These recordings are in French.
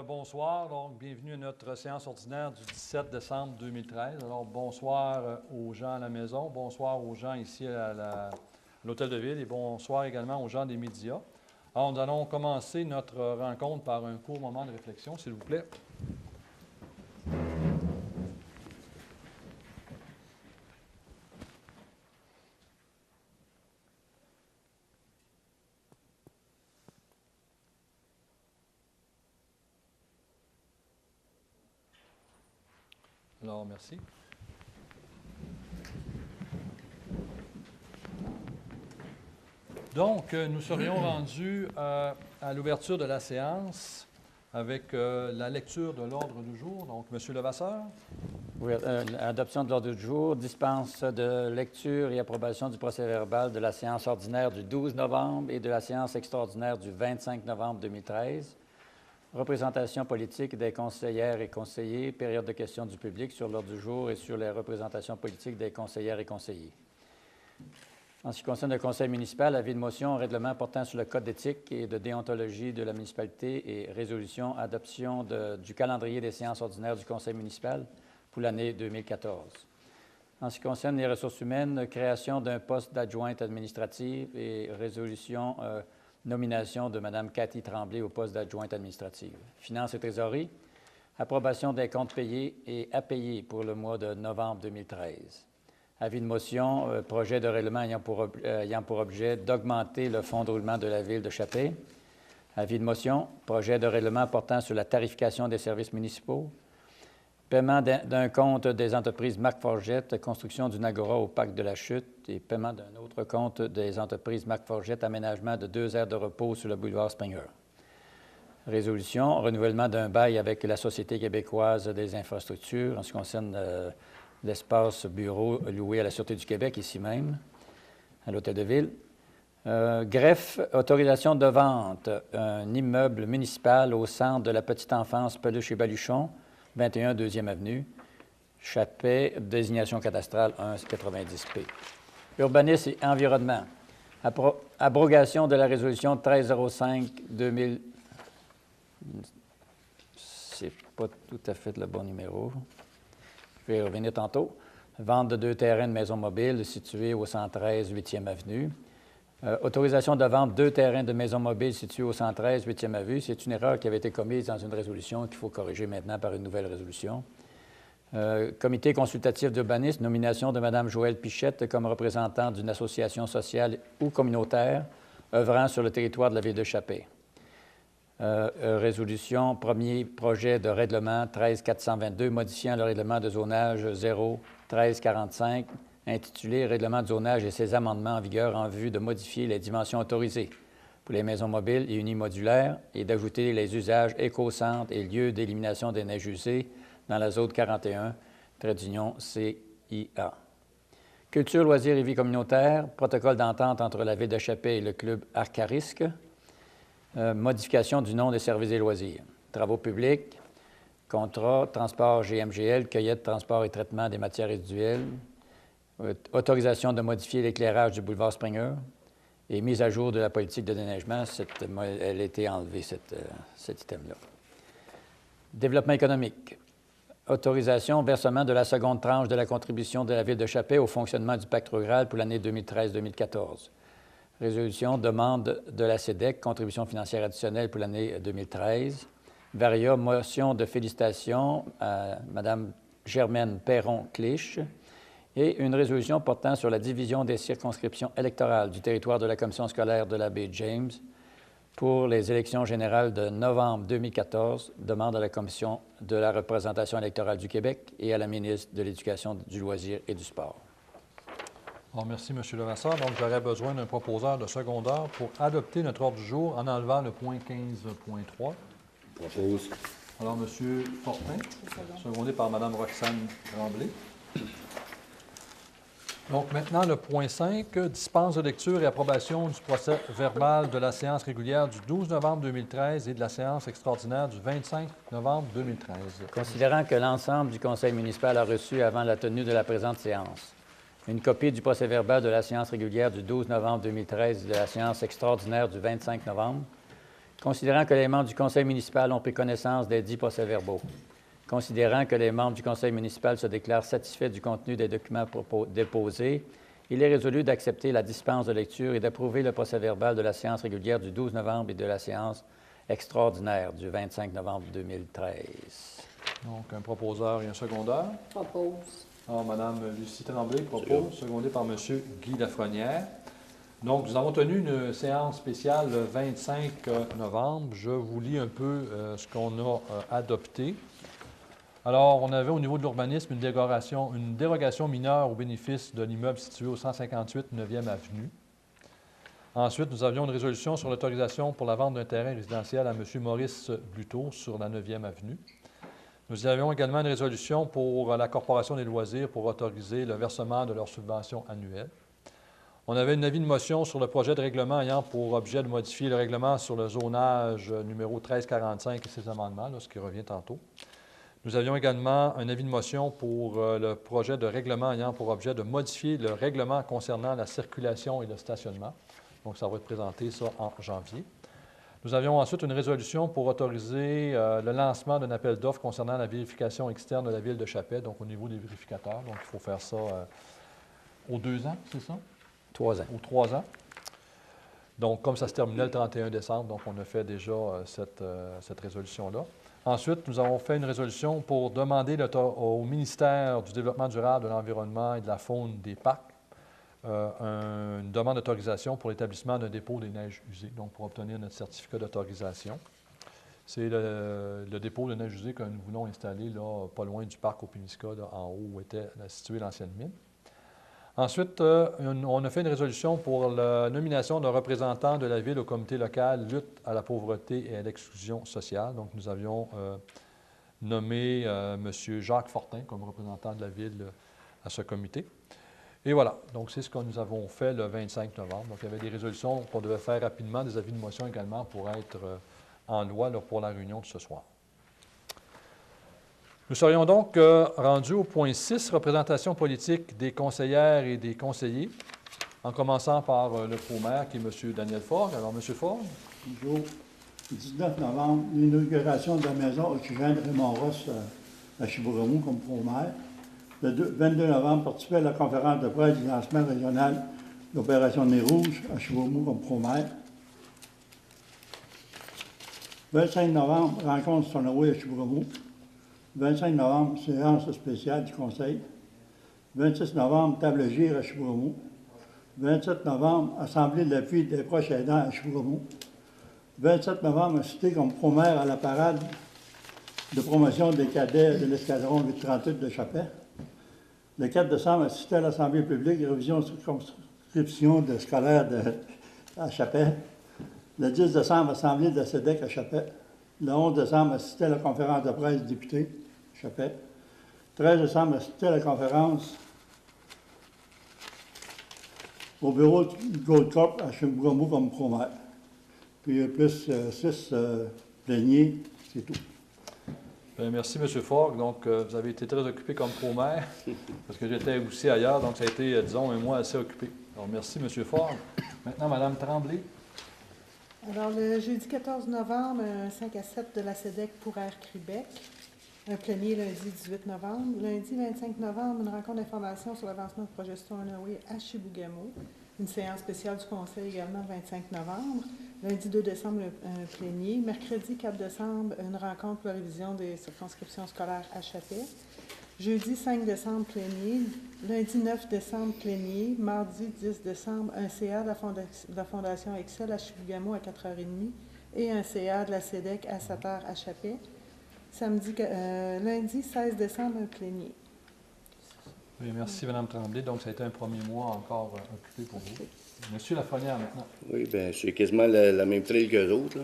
Bonsoir, donc bienvenue à notre séance ordinaire du 17 décembre 2013. Alors bonsoir aux gens à la maison, bonsoir aux gens ici à l'Hôtel de Ville et bonsoir également aux gens des médias. Alors nous allons commencer notre rencontre par un court moment de réflexion, s'il vous plaît. Alors, merci. Donc, nous serions rendus à l'ouverture de la séance avec la lecture de l'ordre du jour. Donc, M. Levasseur. Oui, adoption de l'ordre du jour, dispense de lecture et approbation du procès-verbal de la séance ordinaire du 12 novembre et de la séance extraordinaire du 25 novembre 2013. Représentation politique des conseillères et conseillers, période de questions du public sur l'ordre du jour et sur les représentations politiques des conseillères et conseillers. En ce qui concerne le conseil municipal, avis de motion, règlement portant sur le code d'éthique et de déontologie de la municipalité et résolution, adoption du calendrier des séances ordinaires du conseil municipal pour l'année 2014. En ce qui concerne les ressources humaines, création d'un poste d'adjointe administrative et résolution nomination de Mme Cathy Tremblay au poste d'adjointe administrative. Finances et trésorerie, approbation des comptes payés et à payer pour le mois de novembre 2013. Avis de motion, projet de règlement ayant pour objet d'augmenter le fonds de roulement de la Ville de Chapey. Avis de motion, projet de règlement portant sur la tarification des services municipaux. Paiement d'un compte des entreprises Marc Forgette, construction d'une agora au parc de la Chute et paiement d'un autre compte des entreprises Marc Forgette, aménagement de 2 aires de repos sur le boulevard Springer. Résolution, renouvellement d'un bail avec la Société québécoise des infrastructures en ce qui concerne l'espace bureau loué à la Sûreté du Québec, ici même, à l'Hôtel de Ville. Greffe, autorisation de vente, un immeuble municipal au centre de la petite enfance Peluche et Baluchon, 21 2e Avenue, Chapey, désignation cadastrale 190P. Urbanisme et environnement. Abrogation de la résolution 1305-2000. C'est pas tout à fait le bon numéro. Je vais y revenir tantôt. Vente de 2 terrains de maisons mobiles situés au 113 8e Avenue. Autorisation de vente 2 terrains de maisons mobiles situés au 113 8e Avenue. C'est une erreur qui avait été commise dans une résolution qu'il faut corriger maintenant par une nouvelle résolution. Comité consultatif d'urbanisme, nomination de Mme Joëlle Pichette comme représentante d'une association sociale ou communautaire œuvrant sur le territoire de la Ville de Chapey. Résolution, premier projet de règlement 13422, modifiant le règlement de zonage 01345, intitulé « Règlement de zonage et ses amendements en vigueur en vue de modifier les dimensions autorisées pour les maisons mobiles et unimodulaires et d'ajouter les usages éco-centres et lieux d'élimination des neiges usées dans la zone 41, trait d'union CIA. Culture, loisirs et vie communautaire, protocole d'entente entre la Ville de Chapey et le club Arcarisque. Modification du nom des services et loisirs. Travaux publics, contrat, transport GMGL, cueillette, transport et traitement des matières résiduelles. Autorisation de modifier l'éclairage du boulevard Springer et mise à jour de la politique de déneigement. Elle a été enlevée, cet item-là. Développement économique. Autorisation, versement de la seconde tranche de la contribution de la Ville de Chapey au fonctionnement du pacte rural pour l'année 2013-2014. Résolution, demande de la CEDEC, contribution financière additionnelle pour l'année 2013. Varia, motion de félicitations à Mme Germaine Perron-Clich. Et une résolution portant sur la division des circonscriptions électorales du territoire de la commission scolaire de la baie James pour les élections générales de novembre 2014, demande à la Commission de la représentation électorale du Québec et à la ministre de l'Éducation, du loisir et du sport. Bon, merci, M. Levasseur. Donc, j'aurais besoin d'un proposeur de secondaire pour adopter notre ordre du jour en enlevant le point 15.3. Propose. Alors, M. Fortin, secondé par Mme Roxane Tremblay. Donc, maintenant, le point 5, dispense de lecture et approbation du procès verbal de la séance régulière du 12 novembre 2013 et de la séance extraordinaire du 25 novembre 2013. Considérant que l'ensemble du conseil municipal a reçu avant la tenue de la présente séance une copie du procès-verbal de la séance régulière du 12 novembre 2013 et de la séance extraordinaire du 25 novembre, Considérant que les membres du conseil municipal ont pris connaissance des dits procès-verbaux, considérant que les membres du conseil municipal se déclarent satisfaits du contenu des documents déposés, il est résolu d'accepter la dispense de lecture et d'approuver le procès-verbal de la séance régulière du 12 novembre et de la séance extraordinaire du 25 novembre 2013. Donc, un proposeur et un secondeur. Propose. Alors, Mme Lucie Tremblay propose, secondée par M. Guy Lafrenière. Donc, nous avons tenu une séance spéciale le 25 novembre. Je vous lis un peu ce qu'on a adopté. Alors, on avait au niveau de l'urbanisme une dérogation mineure au bénéfice de l'immeuble situé au 158 9e Avenue. Ensuite, nous avions une résolution sur l'autorisation pour la vente d'un terrain résidentiel à M. Maurice Buteau sur la 9e Avenue. Nous avions également une résolution pour la Corporation des loisirs pour autoriser le versement de leurs subventions annuelles. On avait un avis de motion sur le projet de règlement ayant pour objet de modifier le règlement sur le zonage numéro 1345 et ses amendements, là, ce qui revient tantôt. Nous avions également un avis de motion pour le projet de règlement ayant pour objet de modifier le règlement concernant la circulation et le stationnement. Donc, ça va être présenté, ça, en janvier. Nous avions ensuite une résolution pour autoriser le lancement d'un appel d'offres concernant la vérification externe de la ville de Chapet, donc au niveau des vérificateurs. Donc, il faut faire ça aux 2 ans, c'est ça? 3 ans. Aux 3 ans. Donc, comme ça se terminait le 31 décembre, donc on a fait déjà cette résolution-là. Ensuite, nous avons fait une résolution pour demander au ministère du Développement durable, de l'Environnement et de la Faune des parcs une demande d'autorisation pour l'établissement d'un dépôt des neiges usées, donc pour obtenir notre certificat d'autorisation. C'est le dépôt de neiges usées que nous voulons installer là, pas loin du parc au Pémisca, là, en haut où était située l'ancienne mine. Ensuite, on a fait une résolution pour la nomination d'un représentant de la Ville au comité local lutte à la pauvreté et à l'exclusion sociale. Donc, nous avions nommé M. Jacques Fortin comme représentant de la Ville à ce comité. Et voilà, donc c'est ce que nous avons fait le 25 novembre. Donc, il y avait des résolutions qu'on devait faire rapidement, des avis de motion également pour être en loi là, pour la réunion de ce soir. Nous serions donc rendus au point 6, représentation politique des conseillères et des conseillers, en commençant par le pro-maire qui est M. Daniel Forgue. Alors, M. Forgue. Bonjour. Le 19 novembre, l'inauguration de la maison Oxygène Raymond-Ross à Chibougamau comme pro-maire. Le 22 novembre, participer à la conférence de presse du lancement régional de l'opération Nez Rouge à Chibougamau comme pro-maire. 25 novembre, rencontre Sonoray à Chibougamau. 25 novembre, séance spéciale du Conseil. 26 novembre, table gire à Chibougamau. 27 novembre, Assemblée de l'appui des proches aidants à Chibougamau. 27 novembre, cité comme pro-maire à la parade de promotion des cadets de l'escadron 838 de Chapet. Le 4 décembre, assisté à l'Assemblée publique, révision de circonscription de scolaire à Chapet. Le 10 décembre, Assemblée de la SEDEC à Chapet. Le 11 décembre, assisté à la conférence de presse du député, Chapet. 13 décembre, assisté à la conférence au bureau du Gold Corp à Chibougamau comme pro-maire. Puis plus 6 pléniers, c'est tout. Bien, merci, M. Forgue. Donc, vous avez été très occupé comme pro-maire, parce que j'étais aussi ailleurs, donc ça a été, disons, un mois assez occupé. Alors, merci, M. Forgue. Maintenant, Mme Tremblay. Alors, le jeudi 14 novembre, un 5 à 7 de la SEDEC pour Air Québec. Un plénier lundi 18 novembre. Lundi 25 novembre, une rencontre d'information sur l'avancement du projet Stornoway à Chibougamau. Une séance spéciale du Conseil également le 25 novembre. Lundi 2 décembre, un plénier. Mercredi 4 décembre, une rencontre pour la révision des circonscriptions scolaires à Chapet. Jeudi 5 décembre, plénier. Lundi 9 décembre, plénier. Mardi 10 décembre, un CA de la Fondation Excel à Chibougamau à 4h30 et un CA de la SEDEC à 7h à Chapet. Lundi 16 décembre, un plénier. Oui, merci, Mme Tremblay. Donc, ça a été un premier mois encore occupé pour vous. Monsieur Lafrenière, maintenant. Oui, bien, c'est quasiment la même trail qu'eux autres.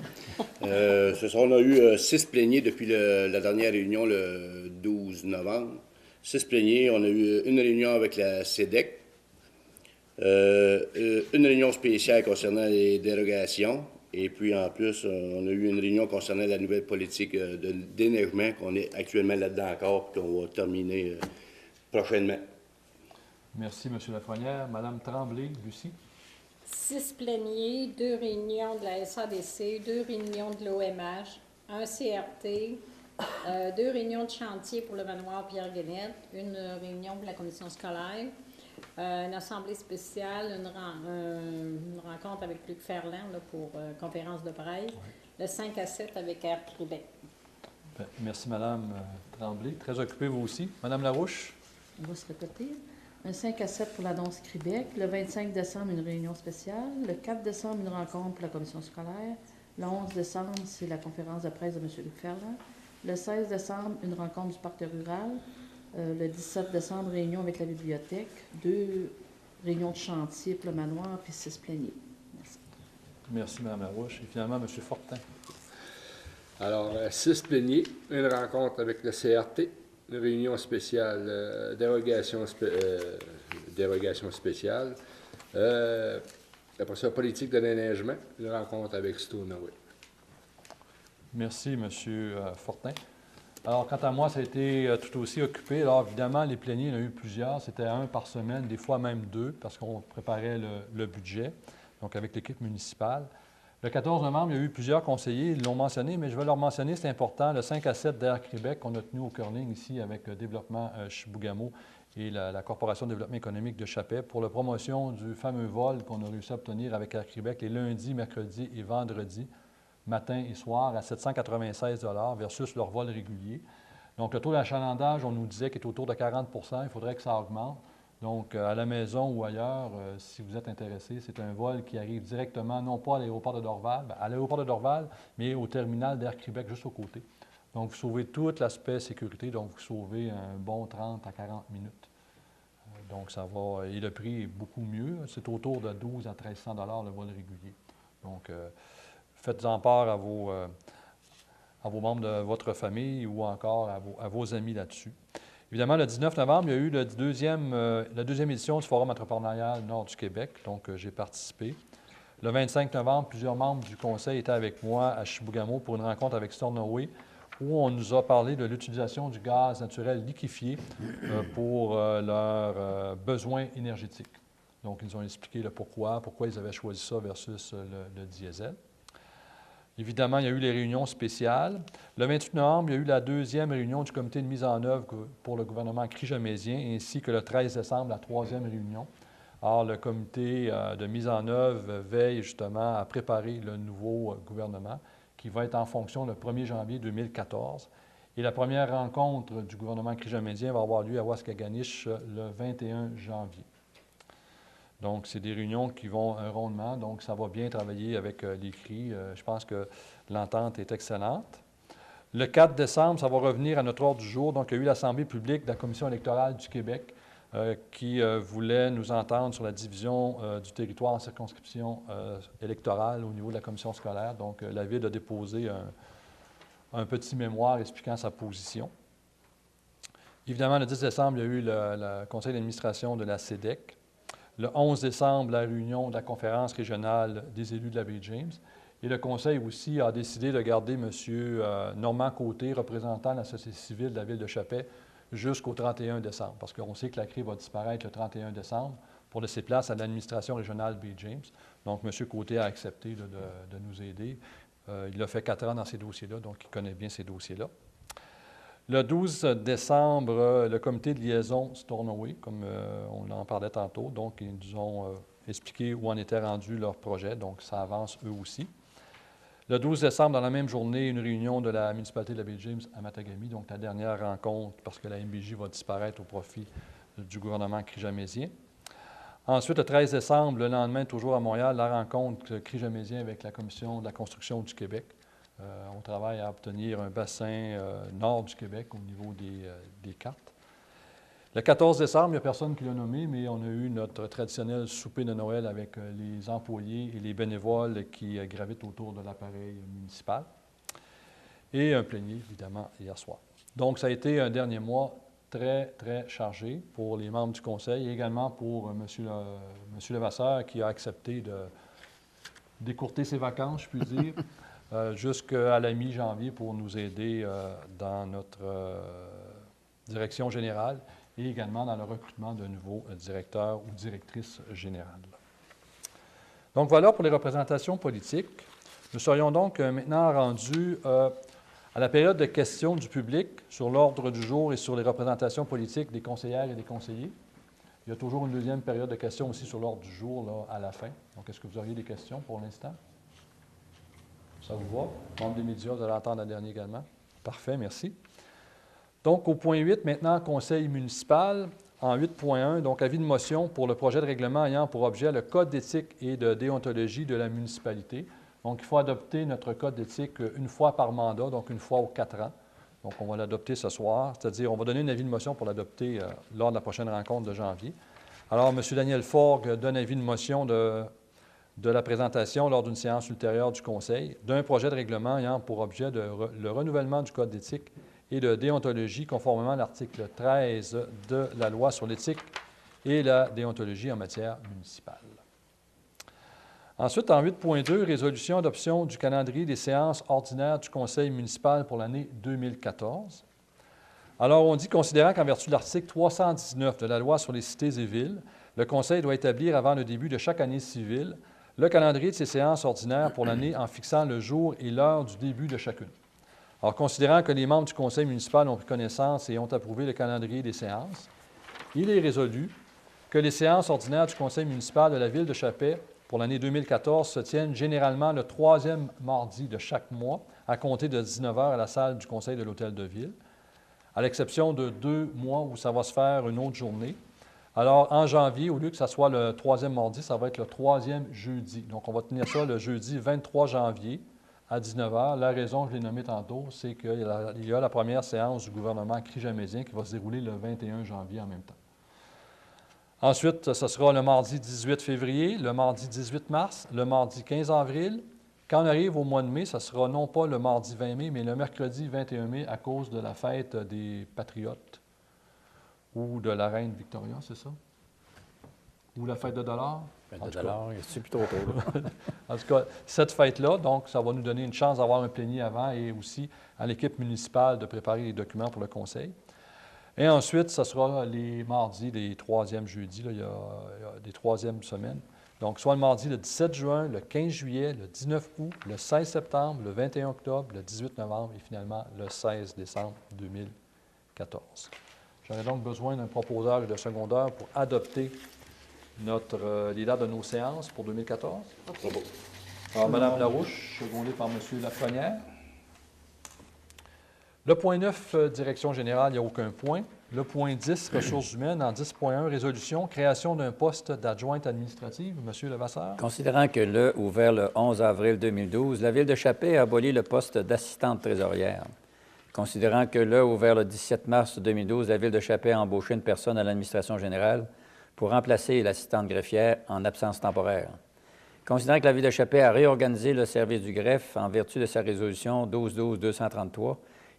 On a eu 6 pléniers depuis la dernière réunion, le 12 novembre. 6 pléniers. On a eu une réunion avec la SEDEC, une réunion spéciale concernant les dérogations, et puis en plus, on a eu une réunion concernant la nouvelle politique de déneigement qu'on est actuellement là-dedans encore, et qu'on va terminer prochainement. Merci, M. Lafrenière. Mme Tremblay, Lucie. 6 pléniers, 2 réunions de la SADC, 2 réunions de l'OMH, un CRT, 2 réunions de chantier pour le manoir Pierre-Guénette, une réunion pour la commission scolaire, une assemblée spéciale, une rencontre avec Luc Ferland là, pour conférence de presse, le 5 à 7 avec Air Québec. Bien, merci, Mme Tremblay. Très occupée, vous aussi. Mme Larouche? On va se répéter. Un 5 à 7 pour l'annonce Québec. Le 25 décembre, une réunion spéciale. Le 4 décembre, une rencontre pour la commission scolaire. Le 11 décembre, c'est la conférence de presse de M. Luc Ferland. Le 16 décembre, une rencontre du parc rural. Le 17 décembre, réunion avec la bibliothèque. 2 réunions de chantier pour le manoir, puis 6 pléniers. Merci. Merci, Mme Larouche. Et finalement, M. Fortin. Alors, 6 pléniers, une rencontre avec le CRT, une réunion spéciale, dérogation spéciale. Après ça, politique de l'aménagement, une rencontre avec Stoneway. Merci, M. Fortin. Alors, quant à moi, ça a été tout aussi occupé. Alors, évidemment, les pléniers, il y en a eu plusieurs. C'était 1 par semaine, des fois même 2, parce qu'on préparait le budget, donc avec l'équipe municipale. Le 14 novembre, il y a eu plusieurs conseillers, ils l'ont mentionné, mais je vais leur mentionner, c'est important, le 5 à 7 d'Air Québec qu'on a tenu au Curling ici avec le développement Chibougamau et la Corporation de développement économique de Chappais pour la promotion du fameux vol qu'on a réussi à obtenir avec Air Québec les lundis, mercredis et vendredis, matin et soir, à 796 $ versus leur vol régulier. Donc, le taux d'achalandage, on nous disait qu'il est autour de 40 %, il faudrait que ça augmente. Donc, à la maison ou ailleurs, si vous êtes intéressé, c'est un vol qui arrive directement, non pas à l'aéroport de Dorval, à l'aéroport de Dorval, mais au terminal d'Air Québec, juste au côté. Donc, vous sauvez tout l'aspect sécurité, donc vous sauvez un bon 30 à 40 minutes. Donc, ça va, et le prix est beaucoup mieux. C'est autour de 12 à 1 300 $ le vol régulier. Donc, faites-en part à vos membres de votre famille ou encore à vos amis là-dessus. Évidemment, le 19 novembre, il y a eu la deuxième édition du Forum entrepreneurial Nord du Québec, donc j'ai participé. Le 25 novembre, plusieurs membres du conseil étaient avec moi à Chibougamau pour une rencontre avec Stornoway, où on nous a parlé de l'utilisation du gaz naturel liquéfié pour leurs besoins énergétiques. Donc, ils nous ont expliqué le pourquoi ils avaient choisi ça versus le diesel. Évidemment, il y a eu les réunions spéciales. Le 28 novembre, il y a eu la deuxième réunion du comité de mise en œuvre pour le gouvernement crijamézien, ainsi que le 13 décembre, la troisième réunion. Alors, le comité de mise en œuvre veille justement à préparer le nouveau gouvernement qui va être en fonction le 1er janvier 2014. Et la première rencontre du gouvernement crijamézien va avoir lieu à Waskaganish le 21 janvier. Donc, c'est des réunions qui vont rondement, donc ça va bien travailler avec les CRI. Je pense que l'entente est excellente. Le 4 décembre, ça va revenir à notre ordre du jour. Donc, il y a eu l'Assemblée publique de la Commission électorale du Québec qui voulait nous entendre sur la division du territoire en circonscription électorale au niveau de la commission scolaire. Donc, la Ville a déposé un petit mémoire expliquant sa position. Évidemment, le 10 décembre, il y a eu le conseil d'administration de la CEDEC. Le 11 décembre, la réunion de la conférence régionale des élus de la baie James. Et le conseil aussi a décidé de garder M. Normand Côté, représentant de la société civile de la ville de Chappais, jusqu'au 31 décembre, parce qu'on sait que la CRI va disparaître le 31 décembre pour laisser place à l'administration régionale baie James. Donc, M. Côté a accepté de nous aider. Il a fait 4 ans dans ces dossiers-là, donc il connaît bien ces dossiers-là. Le 12 décembre, le comité de liaison Stornoway, comme on en parlait tantôt, donc ils nous ont expliqué où en était rendu leur projet, donc ça avance eux aussi. Le 12 décembre, dans la même journée, une réunion de la municipalité de la baie James à Matagami, donc la dernière rencontre, parce que la MBJ va disparaître au profit du gouvernement crijamézien. Ensuite, le 13 décembre, le lendemain, toujours à Montréal, la rencontre crijamézien avec la Commission de la construction du Québec. On travaille à obtenir un bassin nord du Québec au niveau des cartes. Le 14 décembre, il n'y a personne qui l'a nommé, mais on a eu notre traditionnel souper de Noël avec les employés et les bénévoles qui gravitent autour de l'appareil municipal. Et un plénier, évidemment, hier soir. Donc, ça a été un dernier mois très, très chargé pour les membres du conseil et également pour M. Levasseur qui a accepté d'écourter ses vacances, je puis dire, jusqu'à la mi-janvier pour nous aider dans notre direction générale et également dans le recrutement de nouveaux directeurs ou directrices générales. Donc voilà pour les représentations politiques. Nous serions donc maintenant rendus à la période de questions du public sur l'ordre du jour et sur les représentations politiques des conseillères et des conseillers. Il y a toujours une deuxième période de questions aussi sur l'ordre du jour là, à la fin. Donc, est-ce que vous auriez des questions pour l'instant? Ça vous va? Membre des médias, vous allez entendre la dernière également. Parfait, merci. Donc, au point 8, maintenant, conseil municipal. En 8.1, donc avis de motion pour le projet de règlement ayant pour objet le code d'éthique et de déontologie de la municipalité. Donc, il faut adopter notre code d'éthique une fois par mandat, donc une fois aux 4 ans. Donc, on va l'adopter ce soir, c'est-à-dire on va donner un avis de motion pour l'adopter lors de la prochaine rencontre de janvier. Alors, M. Daniel Forgue donne avis de motion de la présentation lors d'une séance ultérieure du Conseil d'un projet de règlement ayant pour objet le renouvellement du code d'éthique et de déontologie conformément à l'article 13 de la loi sur l'éthique et la déontologie en matière municipale. Ensuite, en 8.2, résolution adoption du calendrier des séances ordinaires du Conseil municipal pour l'année 2014. Alors, on dit, considérant qu'en vertu de l'article 319 de la loi sur les cités et villes, le Conseil doit établir avant le début de chaque année civile le calendrier de ses séances ordinaires pour l'année en fixant le jour et l'heure du début de chacune. Alors, considérant que les membres du Conseil municipal ont pris connaissance et ont approuvé le calendrier des séances, il est résolu que les séances ordinaires du Conseil municipal de la Ville de Chappais pour l'année 2014 se tiennent généralement le 3e mardi de chaque mois, à compter de 19h à la salle du Conseil de l'Hôtel de Ville, à l'exception de 2 mois où ça va se faire une autre journée. Alors, en janvier, au lieu que ça soit le 3e mardi, ça va être le 3e jeudi. Donc, on va tenir ça le jeudi 23 janvier à 19h. La raison, je l'ai nommée tantôt, c'est qu'il y a la première séance du gouvernement crijamédien qui va se dérouler le 21 janvier en même temps. Ensuite, ce sera le mardi 18 février, le mardi 18 mars, le mardi 15 avril. Quand on arrive au mois de mai, ce sera non pas le mardi 20 mai, mais le mercredi 21 mai à cause de la fête des Patriotes ou de la Reine Victoria, c'est ça? Ou la fête de $. Fête de $, c'est plus trop tôt. En tout cas, cette fête-là, donc, ça va nous donner une chance d'avoir un plénier avant et aussi à l'équipe municipale de préparer les documents pour le conseil. Et ensuite, ce sera les mardis, les 3e jeudis, là, il y a des 3e semaines. Donc, soit le mardi le 17 juin, le 15 juillet, le 19 août, le 16 septembre, le 21 octobre, le 18 novembre et finalement le 16 décembre 2014. J'aurais donc besoin d'un proposeur et de secondeur pour adopter les dates de nos séances pour 2014. OK. Alors, Mme Larouche, secondée par M. Lafrenière. Le point 9, direction générale, il n'y a aucun point. Le point 10, ressources humaines, en 10.1, résolution, création d'un poste d'adjointe administrative. M. Levasseur. Considérant que le ouvert le 11 avril 2012, la Ville de Chappais a aboli le poste d'assistante trésorière. Considérant que le ouvert le 17 mars 2012, la Ville de Chappais a embauché une personne à l'administration générale pour remplacer l'assistante greffière en absence temporaire. Considérant que la Ville de Chappais a réorganisé le service du greffe en vertu de sa résolution 12-12-233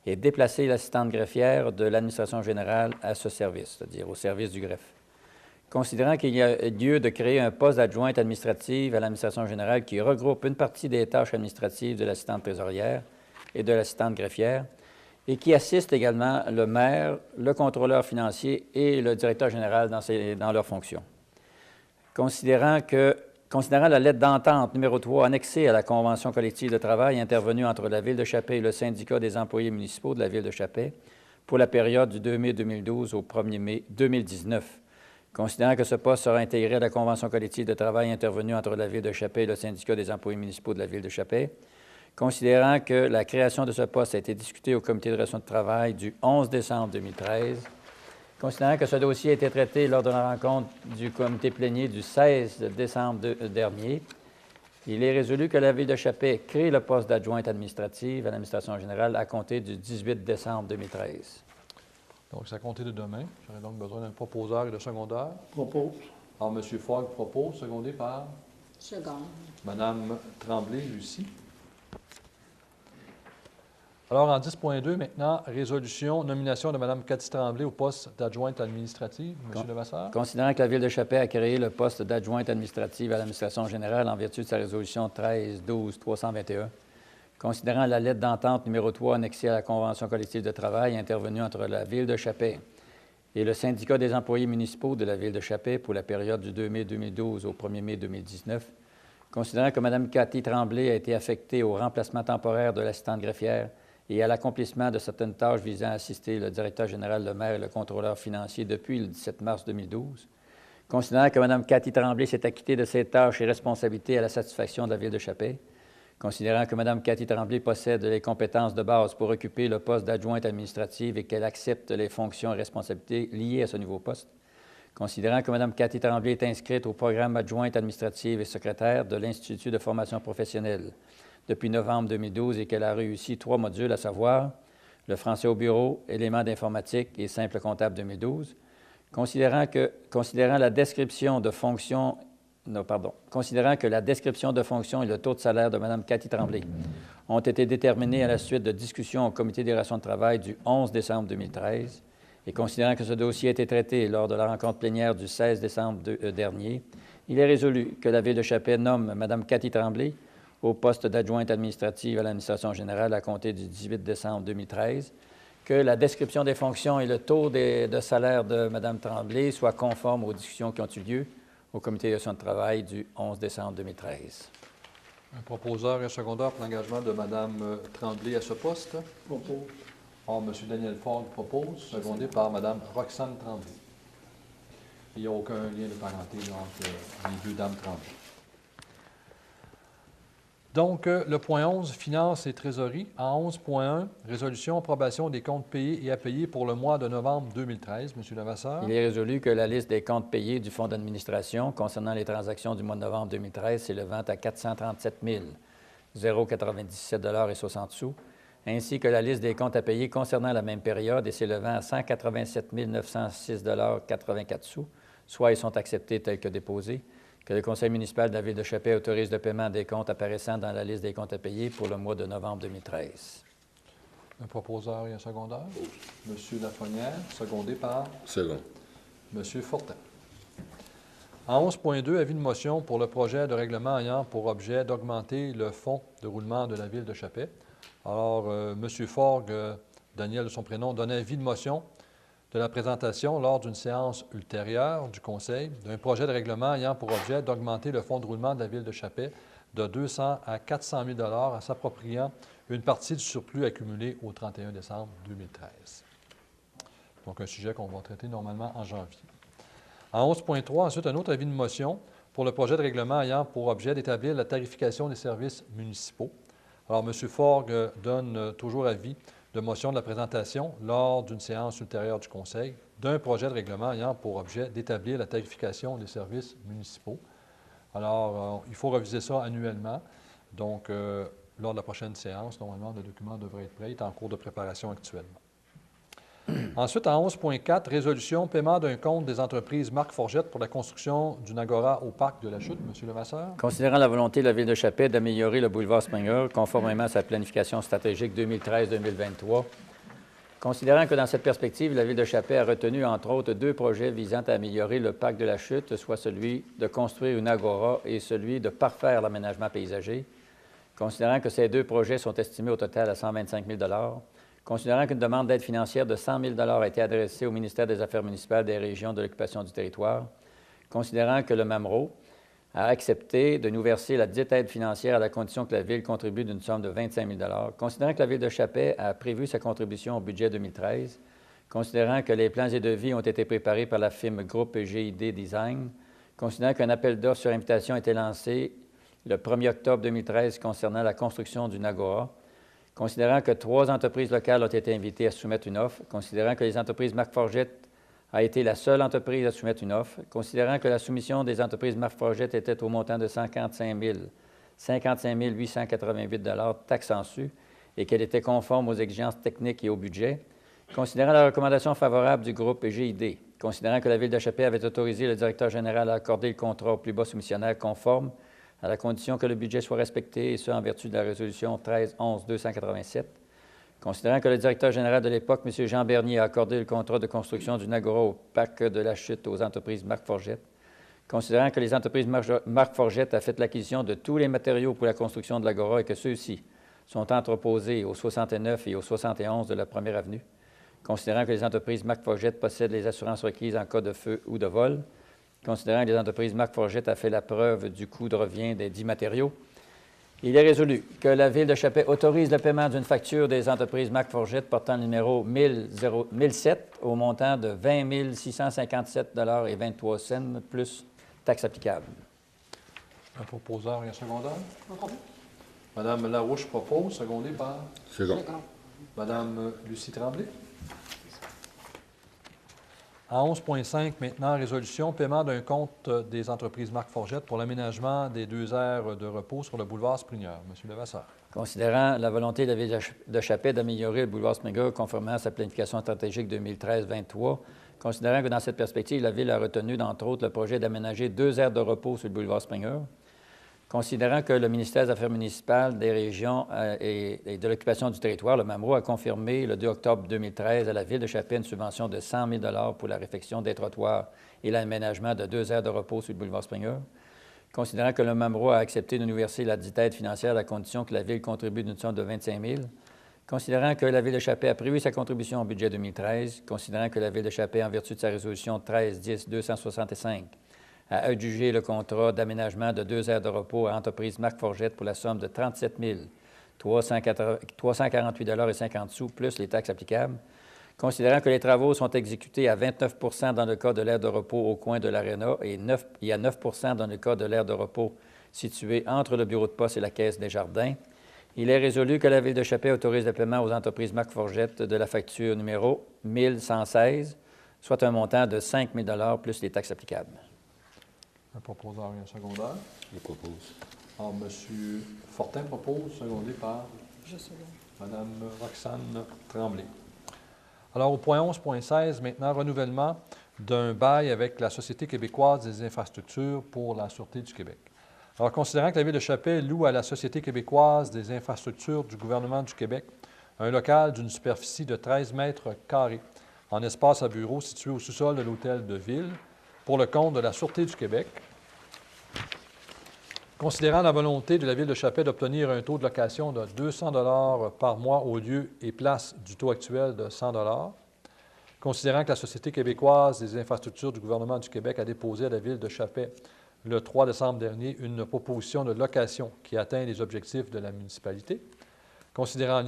et déplacé l'assistante greffière de l'administration générale à ce service, c'est-à-dire au service du greffe. Considérant qu'il y a lieu de créer un poste d'adjointe administrative à l'administration générale qui regroupe une partie des tâches administratives de l'assistante trésorière et de l'assistante greffière et qui assiste également le maire, le contrôleur financier et le directeur général dans leurs fonctions. Considérant la lettre d'entente numéro 3 annexée à la convention collective de travail intervenue entre la Ville de Chappais et le syndicat des employés municipaux de la Ville de Chappais pour la période du 2 mai 2012 au 1er mai 2019. Considérant que ce poste sera intégré à la convention collective de travail intervenue entre la Ville de Chappais et le syndicat des employés municipaux de la Ville de Chappais. Considérant que la création de ce poste a été discutée au comité de relations de travail du 11 décembre 2013. Considérant que ce dossier a été traité lors de la rencontre du comité plénier du 16 décembre dernier, il est résolu que la Ville de Chappais crée le poste d'adjointe administrative à l'administration générale à compter du 18 décembre 2013. Donc, c'est à compter de demain. J'aurais donc besoin d'un proposeur et de secondeur. Propose. Alors, M. Fogg propose, secondé par Seconde. Mme Tremblay, Lucie. Alors, en 10.2, maintenant, résolution, nomination de Mme Cathy Tremblay au poste d'adjointe administrative. M. Levasseur. Considérant que la Ville de Chappais a créé le poste d'adjointe administrative à l'administration générale en vertu de sa résolution 13-12-321, considérant la lettre d'entente numéro 3 annexée à la convention collective de travail intervenue entre la Ville de Chappais et le syndicat des employés municipaux de la Ville de Chappais pour la période du 2 mai 2012 au 1er mai 2019, Considérant que Mme Cathy Tremblay a été affectée au remplacement temporaire de l'assistante greffière et à l'accomplissement de certaines tâches visant à assister le directeur général, le maire et le contrôleur financier depuis le 17 mars 2012. Considérant que Mme Cathy Tremblay s'est acquittée de ses tâches et responsabilités à la satisfaction de la Ville de Chappé. Considérant que Mme Cathy Tremblay possède les compétences de base pour occuper le poste d'adjointe administrative et qu'elle accepte les fonctions et responsabilités liées à ce nouveau poste. Considérant que Mme Cathy Tremblay est inscrite au programme adjointe administrative et secrétaire de l'Institut de formation professionnelle depuis novembre 2012 et qu'elle a réussi 3 modules, à savoir le français au bureau, éléments d'informatique et simple comptable 2012. Considérant que la description de fonction Considérant que la description de fonction et le taux de salaire de Mme Cathy Tremblay ont été déterminés à la suite de discussions au Comité des relations de travail du 11 décembre 2013, et considérant que ce dossier a été traité lors de la rencontre plénière du 16 décembre dernier, il est résolu que la Ville de Chappé nomme Mme Cathy Tremblay au poste d'adjointe administrative à l'administration générale à compter du 18 décembre 2013, que la description des fonctions et le taux de salaire de Mme Tremblay soient conformes aux discussions qui ont eu lieu au Comité des relations de travail du 11 décembre 2013. Un proposeur et un secondeur pour l'engagement de Mme Tremblay à ce poste. Propose. Or, M. Daniel Fogg propose, secondé par Mme Roxane Tremblay. Il n'y a aucun lien de parenté entre les 2 dames Tremblay. Donc, le point 11, Finances et Trésorerie. En 11.1, Résolution, approbation des comptes payés et à payer pour le mois de novembre 2013. M. Levasseur. Il est résolu que la liste des comptes payés du Fonds d'administration concernant les transactions du mois de novembre 2013 s'élevant à 437 097,60 $, ainsi que la liste des comptes à payer concernant la même période et s'élevant à 187 906,84 $, soit ils sont acceptés tels que déposés, que le Conseil municipal de la Ville de Chappé autorise le paiement des comptes apparaissant dans la liste des comptes à payer pour le mois de novembre 2013. Un proposeur et un secondeur. M. Lafonnière, secondé par Second. M. Fortin. En 11.2, avis de motion pour le projet de règlement ayant pour objet d'augmenter le fonds de roulement de la Ville de Chappé. Alors, M. Fogg, Daniel de son prénom, donne avis de motion de la présentation lors d'une séance ultérieure du Conseil d'un projet de règlement ayant pour objet d'augmenter le fonds de roulement de la Ville de Chappé de 200 à 400 000 $ en s'appropriant une partie du surplus accumulé au 31 décembre 2013. Donc, un sujet qu'on va traiter normalement en janvier. En 11.3, ensuite, un autre avis de motion pour le projet de règlement ayant pour objet d'établir la tarification des services municipaux. Alors, M. Fogg donne toujours avis de motion de la présentation lors d'une séance ultérieure du Conseil d'un projet de règlement ayant pour objet d'établir la tarification des services municipaux. Alors, il faut reviser ça annuellement. Donc, lors de la prochaine séance, normalement, le document devrait être prêt. Il est en cours de préparation actuellement. Ensuite, en 11.4, résolution, paiement d'un compte des entreprises Marc Forgette pour la construction d'une agora au parc de la Chute. M. Levasseur. Considérant la volonté de la Ville de Chappé d'améliorer le boulevard Springer, conformément à sa planification stratégique 2013-2023, considérant que dans cette perspective, la Ville de Chappé a retenu, entre autres, 2 projets visant à améliorer le parc de la Chute, soit celui de construire une agora et celui de parfaire l'aménagement paysager, considérant que ces 2 projets sont estimés au total à 125 000 $, considérant qu'une demande d'aide financière de 100 000 $ a été adressée au ministère des Affaires municipales des régions de l'occupation du territoire, considérant que le MAMRO a accepté de nous verser la dite aide financière à la condition que la Ville contribue d'une somme de 25 000 $, considérant que la Ville de Chappé a prévu sa contribution au budget 2013, considérant que les plans et devis ont été préparés par la firme Groupe GID Design, considérant qu'un appel d'offres sur invitation a été lancé le 1er octobre 2013 concernant la construction d'une agora, considérant que 3 entreprises locales ont été invitées à soumettre une offre, considérant que les entreprises Marc Forgette a été la seule entreprise à soumettre une offre, considérant que la soumission des entreprises Marc Forgette était au montant de 55 888 $ taxes en su et qu'elle était conforme aux exigences techniques et au budget, considérant la recommandation favorable du groupe GID, considérant que la Ville de Chappé avait autorisé le directeur général à accorder le contrat au plus bas soumissionnaire conforme à la condition que le budget soit respecté, et ce, en vertu de la résolution 13-11-287. Considérant que le directeur général de l'époque, M. Jean Bernier, a accordé le contrat de construction d'une agora au parc de la Chute aux entreprises Marc Forgette. Considérant que les entreprises Marc Forgette ont fait l'acquisition de tous les matériaux pour la construction de l'agora et que ceux-ci sont entreposés au 69 et au 71 de la Première Avenue. Considérant que les entreprises Marc Forgette possèdent les assurances requises en cas de feu ou de vol. considérant que les entreprises Marc Forget a fait la preuve du coût de revient des dits matériaux, il est résolu que la Ville de Chappais autorise le paiement d'une facture des entreprises Marc Forget portant le numéro 1007 au montant de 20 657,23 $ plus taxes applicables. Un proposeur et un secondaire. Madame Larouche propose, secondé par Second. Madame Lucie Tremblay. À 11.5, maintenant, résolution, paiement d'un compte des entreprises Marc Forget pour l'aménagement des 2 aires de repos sur le boulevard Springer. Monsieur Levasseur. Considérant la volonté de la Ville de Chappais d'améliorer le boulevard Springer conformément à sa planification stratégique 2013-23, considérant que dans cette perspective, la Ville a retenu, entre autres, le projet d'aménager 2 aires de repos sur le boulevard Springer, considérant que le ministère des Affaires municipales, des régions et de l'occupation du territoire, le MAMRO, a confirmé le 2 octobre 2013 à la Ville de Chappais une subvention de 100 000 $ pour la réfection des trottoirs et l'aménagement de 2 aires de repos sur le boulevard Springer, considérant que le MAMRO a accepté de nous verser la dite aide financière à la condition que la Ville contribue d'une somme de 25 000 $, considérant que la Ville de Chappais a prévu sa contribution au budget 2013, considérant que la Ville de Chappais, en vertu de sa résolution 13-10-265, a adjugé le contrat d'aménagement de 2 aires de repos à l'entreprise Marc Forget pour la somme de 37 348,50 $ plus les taxes applicables, considérant que les travaux sont exécutés à 29 % dans le cas de l'aire de repos au coin de l'Aréna et à 9 % dans le cas de l'aire de repos située entre le bureau de poste et la Caisse des Jardins, il est résolu que la Ville de Chappais autorise le paiement aux entreprises Marc Forget de la facture numéro 1116, soit un montant de 5 000 $ plus les taxes applicables. Un proposeur et un secondaire. Je propose. Alors, M. Fortin propose, secondé par Je seconde. Mme Roxane Tremblay. Alors, au point 11.16, maintenant, renouvellement d'un bail avec la Société québécoise des infrastructures pour la Sûreté du Québec. Alors, considérant que la Ville de Chappais loue à la Société québécoise des infrastructures du gouvernement du Québec un local d'une superficie de 13 mètres carrés en espace à bureau situé au sous-sol de l'Hôtel de Ville pour le compte de la Sûreté du Québec, considérant la volonté de la Ville de Chappais d'obtenir un taux de location de 200 $ par mois au lieu et place du taux actuel de 100 $, considérant que la Société québécoise des infrastructures du gouvernement du Québec a déposé à la Ville de Chappais le 3 décembre dernier une proposition de location qui atteint les objectifs de la municipalité, considérant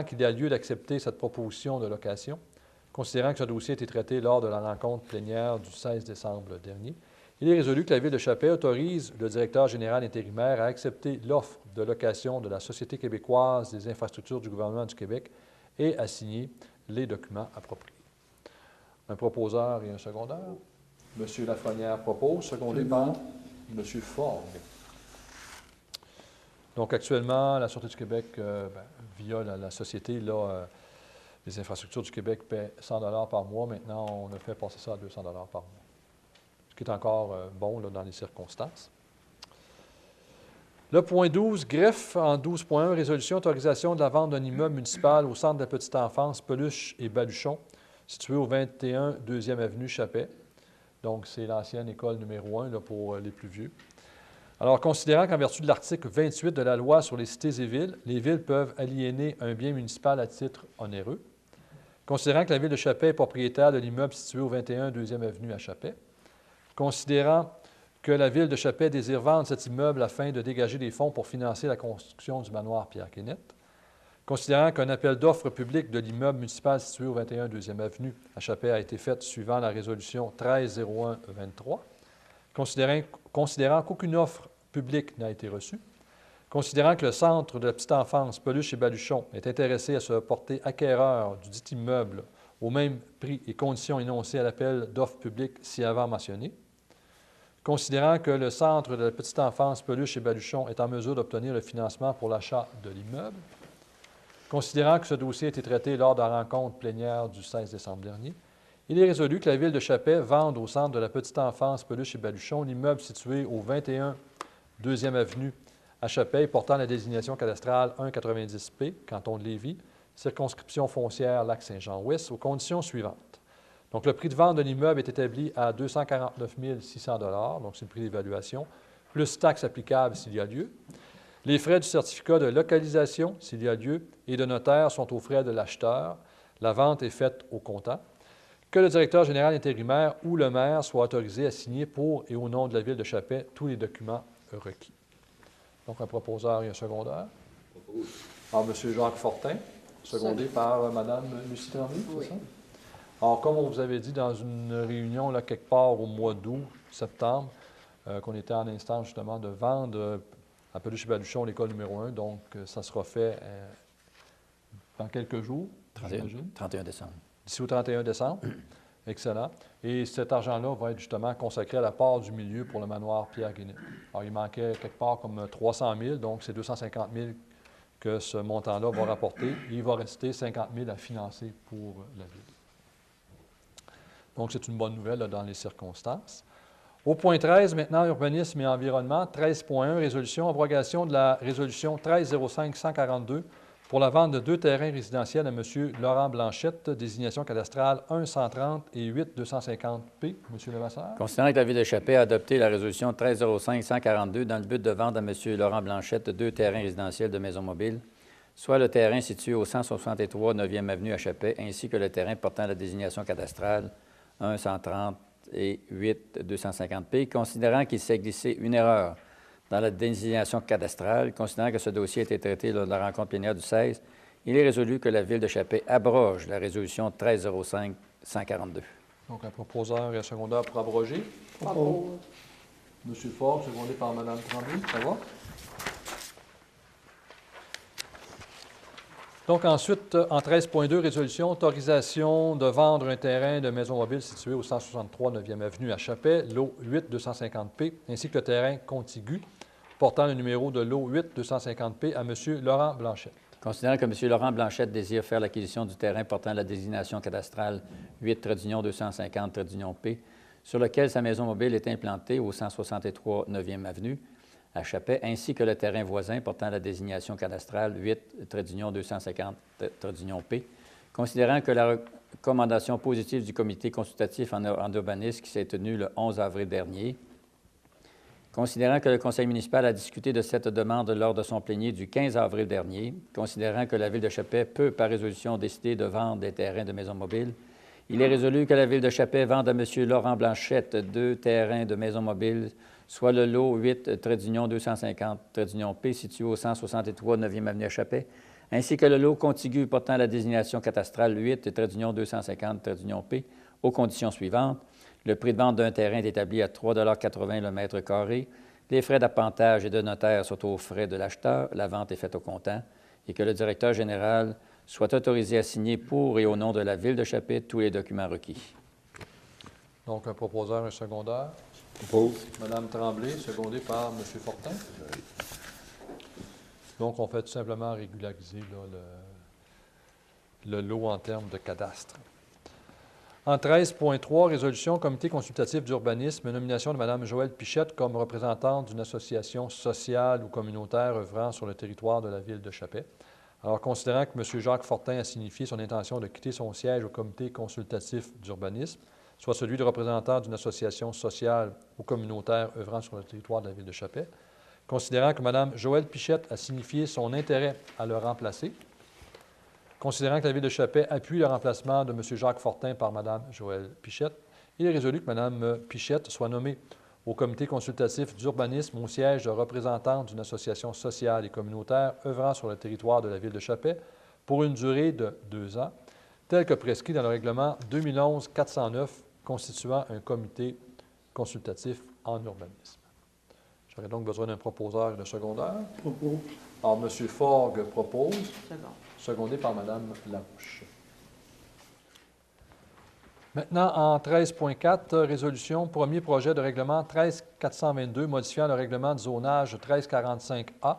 qu'il y a lieu d'accepter cette proposition de location, considérant que ce dossier a été traité lors de la rencontre plénière du 16 décembre dernier, il est résolu que la Ville de Chappais autorise le directeur général intérimaire à accepter l'offre de location de la Société québécoise des infrastructures du gouvernement du Québec et à signer les documents appropriés. Un proposeur et un secondaire. M. Lafrenière propose, secondé par M. Forgue. Donc, actuellement, la Sûreté du Québec, via la Société, les infrastructures du Québec paient 100 $ par mois. Maintenant, on a fait passer ça à 200 $ par mois, ce qui est encore bon dans les circonstances. Le point 12, greffe en 12.1, résolution autorisation de la vente d'un immeuble municipal au centre de la petite enfance Peluche et Baluchon, situé au 21 2e avenue Chappais. Donc, c'est l'ancienne école numéro 1 pour les plus vieux. Alors, considérant qu'en vertu de l'article 28 de la Loi sur les cités et villes, les villes peuvent aliéner un bien municipal à titre onéreux, considérant que la Ville de Chappais est propriétaire de l'immeuble situé au 21 2e avenue à Chappais, considérant que la Ville de Chappais désire vendre cet immeuble afin de dégager des fonds pour financer la construction du manoir Pierre-Kenneth, considérant qu'un appel d'offres public de l'immeuble municipal situé au 21 2e avenue à Chappais a été fait suivant la résolution 13-01-23, considérant qu'aucune offre publique n'a été reçue, considérant que le Centre de la petite enfance Peluche et Baluchon est intéressé à se porter acquéreur du dit immeuble au même prix et conditions énoncées à l'appel d'offres publiques ci-avant mentionné, considérant que le Centre de la petite enfance Peluche et Baluchon est en mesure d'obtenir le financement pour l'achat de l'immeuble, considérant que ce dossier a été traité lors de la rencontre plénière du 16 décembre dernier, il est résolu que la Ville de Chappais vende au Centre de la petite enfance Peluche et Baluchon l'immeuble situé au 21 2e avenue à Chappais portant la désignation cadastrale 190P, canton de Lévis, circonscription foncière Lac-Saint-Jean-Ouest, aux conditions suivantes. Donc, le prix de vente de l'immeuble est établi à 249 600 $, donc c'est le prix d'évaluation, plus taxes applicables s'il y a lieu. Les frais du certificat de localisation, s'il y a lieu, et de notaire sont aux frais de l'acheteur. La vente est faite au comptant. que le directeur général intérimaire ou le maire soit autorisé à signer pour et au nom de la Ville de Chappais tous les documents requis. Donc, un proposeur et un secondaire. Par M. Jacques Fortin, secondé par Mme Lucie Tremblay, c'est ça? Alors, comme on vous avait dit dans une réunion, là, quelque part au mois d'août, septembre, qu'on était en instance justement de vendre à Peluche-Baluchon l'école numéro 1, donc ça sera fait dans quelques jours. 31 décembre. D'ici au 31 décembre. Excellent. Et cet argent-là va être justement consacré à la part du milieu pour le manoir Pierre-Guénette. Alors, il manquait quelque part comme 300 000, donc c'est 250 000 que ce montant-là va rapporter. Et il va rester 50 000 à financer pour la Ville. Donc, c'est une bonne nouvelle là, dans les circonstances. Au point 13, maintenant, urbanisme et environnement. 13.1, résolution, abrogation de la résolution 13-05-142 pour la vente de 2 terrains résidentiels à M. Laurent Blanchette, désignation cadastrale 1-130 et 8-250P. M. Levasseur. Considérant que la Ville de Chappais a adopté la résolution 13-05-142 dans le but de vendre à M. Laurent Blanchette 2 terrains résidentiels de maison mobile, soit le terrain situé au 163 9e Avenue à Chappais, ainsi que le terrain portant la désignation cadastrale 1-130 et 8-250P, considérant qu'il s'est glissé une erreur dans la désignation cadastrale, considérant que ce dossier a été traité lors de la rencontre plénière du 16, il est résolu que la Ville de Chappais abroge la résolution 13-05-142. Donc, un proposeur et un secondaire pour abroger. Propose. M. Ford, secondé par Mme Tremblay. Ça va? Donc, ensuite, en 13.2, résolution, autorisation de vendre un terrain de maison mobile situé au 163 9e Avenue à Chappais, lot 8-250P, ainsi que le terrain contigu portant le numéro de lot 8-250P à M. Laurent Blanchette. Considérant que M. Laurent Blanchette désire faire l'acquisition du terrain portant la désignation cadastrale 8-250-P, sur lequel sa maison mobile est implantée au 163 9e Avenue, à Chappais, ainsi que le terrain voisin portant la désignation cadastrale 8-250-P, considérant que la recommandation positive du comité consultatif en urbanisme qui s'est tenue le 11 avril dernier, considérant que le conseil municipal a discuté de cette demande lors de son plénier du 15 avril dernier, considérant que la Ville de Chappais peut, par résolution, décider de vendre des terrains de maison mobile, il est résolu que la Ville de Chappais vende à M. Laurent Blanchette 2 terrains de maison mobile, soit le lot 8-250-P situé au 163 9e Avenue à Chappais, ainsi que le lot contigu portant la désignation cadastrale 8-250-P, aux conditions suivantes. Le prix de vente d'un terrain est établi à 3,80 $ le mètre carré. Les frais d'appontage et de notaire sont aux frais de l'acheteur. La vente est faite au comptant. Et que le directeur général soit autorisé à signer pour et au nom de la Ville de Chappais tous les documents requis. Donc, un proposeur et un secondaire. Propose. Mme Tremblay, secondée par M. Fortin. Donc, on fait tout simplement régulariser là, le lot en termes de cadastre. En 13.3, résolution, comité consultatif d'urbanisme, nomination de Mme Joëlle Pichette comme représentante d'une association sociale ou communautaire œuvrant sur le territoire de la Ville de Chappais. Alors, considérant que M. Jacques Fortin a signifié son intention de quitter son siège au comité consultatif d'urbanisme, soit celui de représentant d'une association sociale ou communautaire œuvrant sur le territoire de la Ville de Chappais, considérant que Mme Joëlle Pichette a signifié son intérêt à le remplacer, considérant que la Ville de Chappais appuie le remplacement de M. Jacques Fortin par Mme Joëlle Pichette, il est résolu que Mme Pichette soit nommée au comité consultatif d'urbanisme au siège de représentante d'une association sociale et communautaire œuvrant sur le territoire de la Ville de Chappais pour une durée de 2 ans, tel que prescrit dans le règlement 2011-409 constituant un comité consultatif en urbanisme. J'aurais donc besoin d'un proposeur et d'un secondaire. Propose. Alors, M. Forgue propose, Second. secondé par Mme Larouche. Maintenant, en 13.4, résolution, premier projet de règlement 13.422 modifiant le règlement de zonage 13.45A,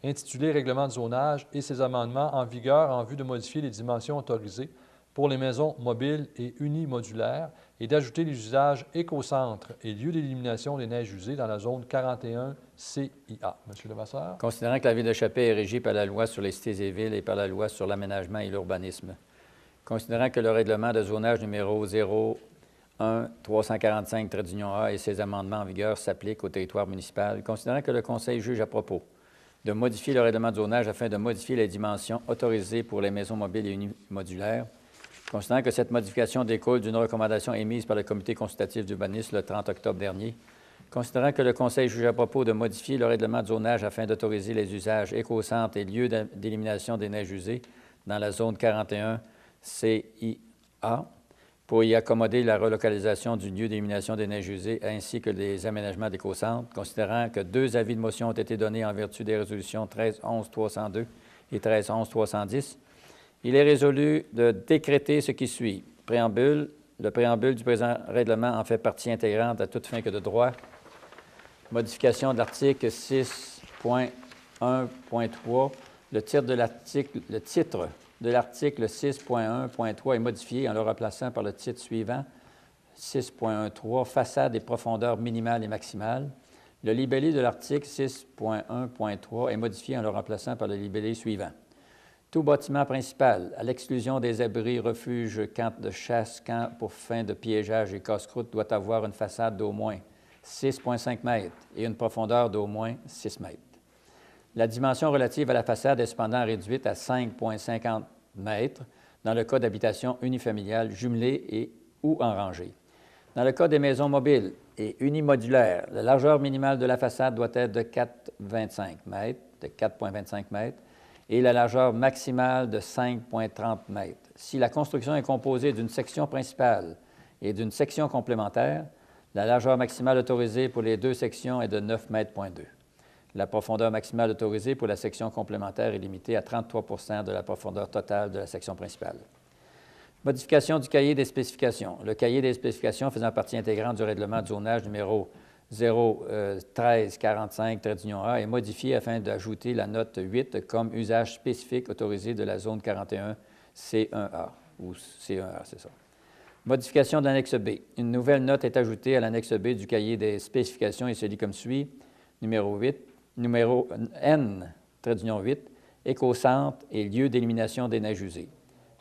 intitulé Règlement de zonage et ses amendements en vigueur en vue de modifier les dimensions autorisées pour les maisons mobiles et unimodulaires et d'ajouter les usages écocentres et lieux d'élimination des neiges usées dans la zone 41 CIA. Monsieur Levasseur. Considérant que la Ville de Chappais est régie par la loi sur les cités et villes et par la loi sur l'aménagement et l'urbanisme, considérant que le règlement de zonage numéro 01-345-A et ses amendements en vigueur s'appliquent au territoire municipal, considérant que le Conseil juge à propos de modifier le règlement de zonage afin de modifier les dimensions autorisées pour les maisons mobiles et unimodulaires Considérant que cette modification découle d'une recommandation émise par le comité consultatif d'urbanisme le 30 octobre dernier, considérant que le Conseil juge à propos de modifier le règlement de zonage afin d'autoriser les usages éco-centres et lieux d'élimination des neiges usées dans la zone 41 CIA pour y accommoder la relocalisation du lieu d'élimination des neiges usées ainsi que des aménagements d'éco-centres, considérant que 2 avis de motion ont été donnés en vertu des résolutions 13-11-302 et 13-11-310, il est résolu de décréter ce qui suit. Préambule. Le préambule du présent règlement en fait partie intégrante à toute fin que de droit. Modification de l'article 6.1.3. Le titre de l'article 6.1.3 est modifié en le remplaçant par le titre suivant, 6.1.3, façade et profondeur minimale et maximale. Le libellé de l'article 6.1.3 est modifié en le remplaçant par le libellé suivant. Tout bâtiment principal, à l'exclusion des abris, refuges, camps de chasse, camps pour fin de piégeage et casse-croûte, doit avoir une façade d'au moins 6,5 mètres et une profondeur d'au moins 6 mètres. La dimension relative à la façade est cependant réduite à 5,50 mètres dans le cas d'habitation unifamiliale jumelée et ou en rangée. Dans le cas des maisons mobiles et unimodulaires, la largeur minimale de la façade doit être de 4,25 mètres, et la largeur maximale de 5,30 mètres. Si la construction est composée d'une section principale et d'une section complémentaire, la largeur maximale autorisée pour les 2 sections est de 9,2 mètres. La profondeur maximale autorisée pour la section complémentaire est limitée à 33 de la profondeur totale de la section principale. Modification du cahier des spécifications. Le cahier des spécifications faisant partie intégrante du règlement de zonage numéro 01345-A est modifié afin d'ajouter la note 8 comme usage spécifique autorisé de la zone 41 C1A, ou C1A, c'est ça. Modification de l'annexe B. Une nouvelle note est ajoutée à l'annexe B du cahier des spécifications et se lit comme suit. Numéro N-8, éco-centre et lieu d'élimination des neiges usées.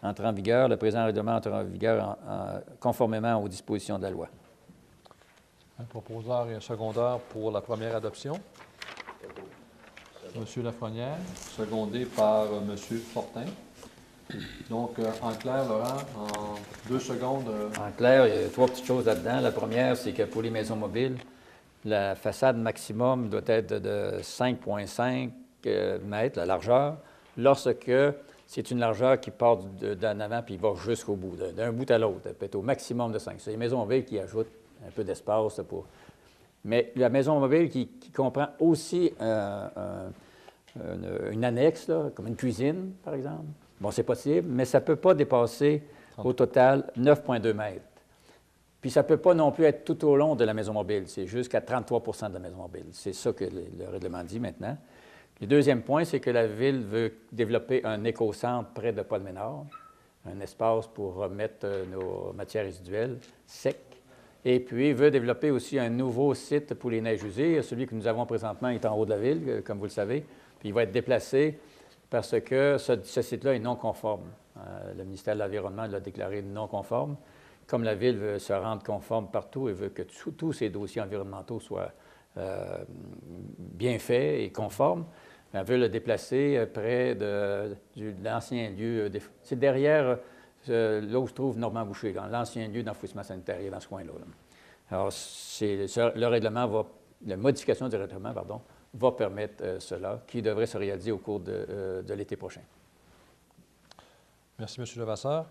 Entrée en vigueur, le présent règlement entrera en vigueur conformément aux dispositions de la loi. Un proposeur et un secondeur pour la première adoption. M. Lafrenière, secondé par M. Fortin. Donc, en clair, Laurent, en 2 secondes. En clair, il y a 3 petites choses là-dedans. La première, c'est que pour les maisons mobiles, la façade maximum doit être de 5,5 mètres, la largeur, lorsque c'est une largeur qui part d'en avant puis va jusqu'au bout, d'un bout à l'autre, peut-être au maximum de 5. C'est les maisons mobiles qui ajoutent un peu d'espace pour... Mais la maison mobile qui comprend aussi une annexe, là, comme une cuisine, par exemple, bon, c'est possible, mais ça ne peut pas dépasser au total 9,2 mètres. Puis ça ne peut pas non plus être tout au long de la maison mobile, c'est jusqu'à 33 de la maison mobile. C'est ça que le règlement dit maintenant. Le deuxième point, c'est que la Ville veut développer un éco-centre près de Paul-Ménard, un espace pour remettre nos matières résiduelles secs. Et puis, veut développer aussi un nouveau site pour les neiges usées. Celui que nous avons présentement est en haut de la ville, comme vous le savez. Puis, il va être déplacé parce que ce site-là est non conforme. Le ministère de l'Environnement l'a déclaré non conforme. Comme la ville veut se rendre conforme partout et veut que tous ces dossiers environnementaux soient bien faits et conformes, elle veut le déplacer près de l'ancien lieu. C'est derrière... là où se trouve Normand Boucher, dans l'ancien lieu d'enfouissement sanitaire, dans ce coin-là. Alors, la modification du règlement, va permettre cela, qui devrait se réaliser au cours de l'été prochain. Merci, M. Levasseur.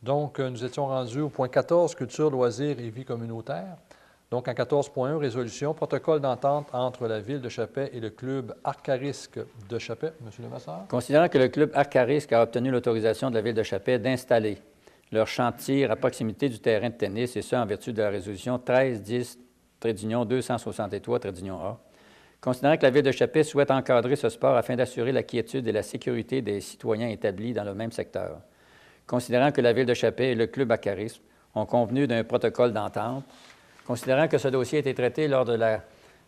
Donc, nous étions rendus au point 14, culture, loisirs et vie communautaire. Donc, en 14.1, résolution, protocole d'entente entre la Ville de Chapais et le club Arcarisque de Chapais. M. Levasseur. Considérant que le club Arcarisque a obtenu l'autorisation de la Ville de Chapais d'installer leur chantier à proximité du terrain de tennis, et ce, en vertu de la résolution 13-10-263-A, considérant que la Ville de Chapais souhaite encadrer ce sport afin d'assurer la quiétude et la sécurité des citoyens établis dans le même secteur, considérant que la Ville de Chapais et le club Arcarisque ont convenu d'un protocole d'entente, considérant que ce dossier a été traité lors de la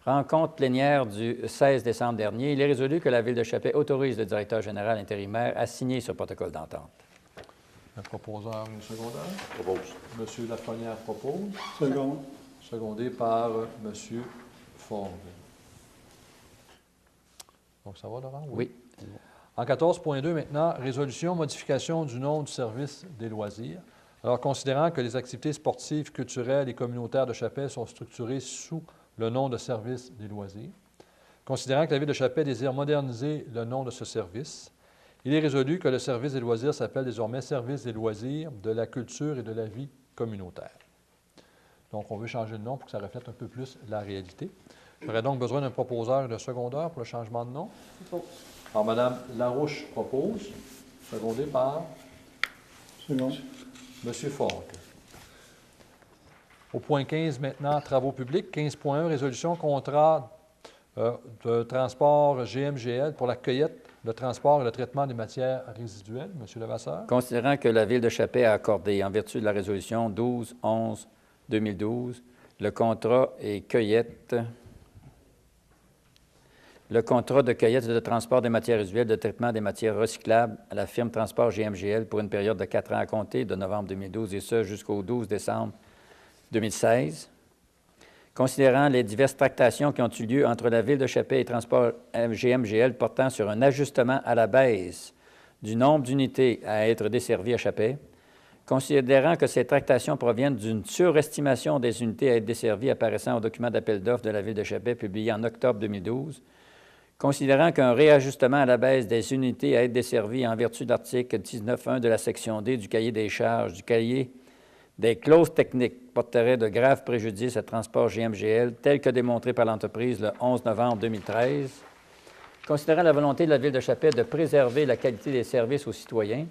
rencontre plénière du 16 décembre dernier, il est résolu que la Ville de Chapais autorise le directeur général intérimaire à signer ce protocole d'entente. Un proposeur et un secondeur. Propose. M. Lafrenière propose. Second. Secondé par M. Fong. Donc, ça va, Laurent? Oui. En 14.2 maintenant, résolution, modification du nom du service des loisirs. Alors, considérant que les activités sportives, culturelles et communautaires de Chapais sont structurées sous le nom de service des loisirs, considérant que la Ville de Chapais désire moderniser le nom de ce service, il est résolu que le service des loisirs s'appelle désormais Service des loisirs, de la culture et de la vie communautaire. Donc, on veut changer de nom pour que ça reflète un peu plus la réalité. J'aurais donc besoin d'un proposeur et d'un secondeur pour le changement de nom. Alors, Mme Larouche propose, secondé par Second. M. Fogg. Au point 15 maintenant, travaux publics. 15.1, résolution contrat de transport GMGL pour la cueillette, le transport et le traitement des matières résiduelles. M. Levasseur. Considérant que la Ville de Chapais a accordé, en vertu de la résolution 12-11-2012, le contrat de cueillette et de transport des matières résiduelles de traitement des matières recyclables à la firme Transport GMGL pour une période de 4 ans à compter de novembre 2012 et ce jusqu'au 12 décembre 2016. Considérant les diverses tractations qui ont eu lieu entre la Ville de Chapais et Transport GMGL portant sur un ajustement à la baisse du nombre d'unités à être desservies à Chapais, considérant que ces tractations proviennent d'une surestimation des unités à être desservies apparaissant au document d'appel d'offres de la Ville de Chapais publié en octobre 2012, considérant qu'un réajustement à la baisse des unités à être desservies en vertu de l'article 19.1 de la section D du cahier des charges du cahier des clauses techniques porterait de graves préjudices à Transport GMGL, tel que démontré par l'entreprise le 11 novembre 2013. Considérant la volonté de la Ville de Chapais de préserver la qualité des services aux citoyens,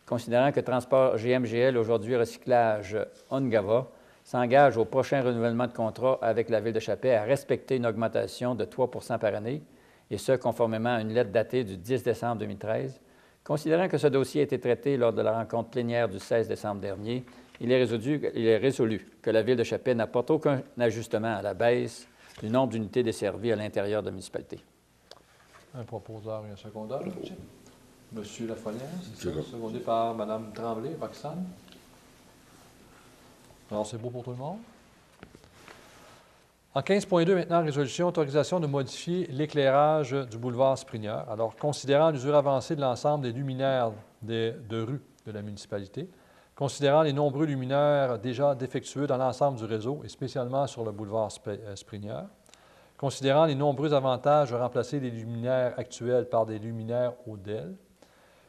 considérant que Transport GMGL, aujourd'hui Recyclage Ongava, s'engage au prochain renouvellement de contrat avec la Ville de Chapais à respecter une augmentation de 3 % par année, et ce, conformément à une lettre datée du 10 décembre 2013. Considérant que ce dossier a été traité lors de la rencontre plénière du 16 décembre dernier, il est résolu que la Ville de Chapais n'apporte aucun ajustement à la baisse du nombre d'unités desservies à l'intérieur de la municipalité. Un proposeur et un secondeur. Monsieur Lafolière, c'est ça, secondé par Mme Tremblay, Roxane. Alors, c'est beau pour tout le monde. En 15.2, maintenant, résolution, autorisation de modifier l'éclairage du boulevard Sprigneur. Alors, considérant l'usure avancée de l'ensemble des luminaires de rue de la municipalité, considérant les nombreux luminaires déjà défectueux dans l'ensemble du réseau, et spécialement sur le boulevard Sprigneur, considérant les nombreux avantages de remplacer les luminaires actuels par des luminaires ODEL,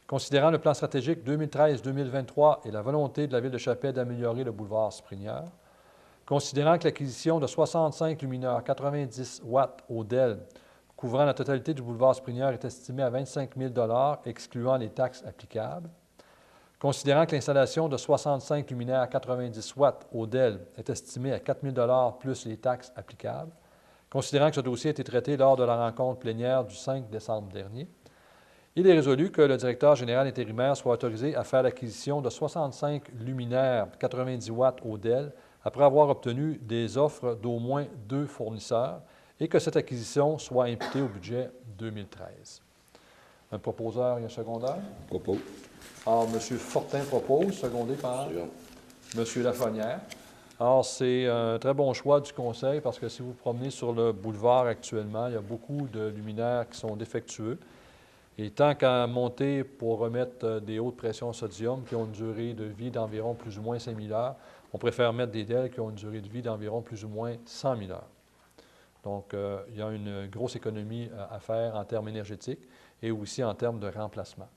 considérant le plan stratégique 2013-2023 et la volonté de la Ville de Chapais d'améliorer le boulevard Sprigneur, considérant que l'acquisition de 65 luminaires 90 watts ODEL couvrant la totalité du boulevard Sprigneur est estimée à 25 000 $, excluant les taxes applicables, considérant que l'installation de 65 luminaires 90 watts ODEL est estimée à 4 000 $ plus les taxes applicables, considérant que ce dossier a été traité lors de la rencontre plénière du 5 décembre dernier, il est résolu que le directeur général intérimaire soit autorisé à faire l'acquisition de 65 luminaires 90 watts ODEL après avoir obtenu des offres d'au moins 2 fournisseurs et que cette acquisition soit imputée au budget 2013. Un proposeur et un secondeur. Propos. Alors, M. Fortin propose, secondé par M. Lafonière. Alors, c'est un très bon choix du conseil parce que si vous vous promenez sur le boulevard actuellement, il y a beaucoup de luminaires qui sont défectueux. Et tant qu'à monter pour remettre des hautes pressions sodium qui ont une durée de vie d'environ plus ou moins 5 000 heures, on préfère mettre des DEL qui ont une durée de vie d'environ plus ou moins 100 000 heures. Donc, il y a une grosse économie à faire en termes énergétiques et aussi en termes de remplacement.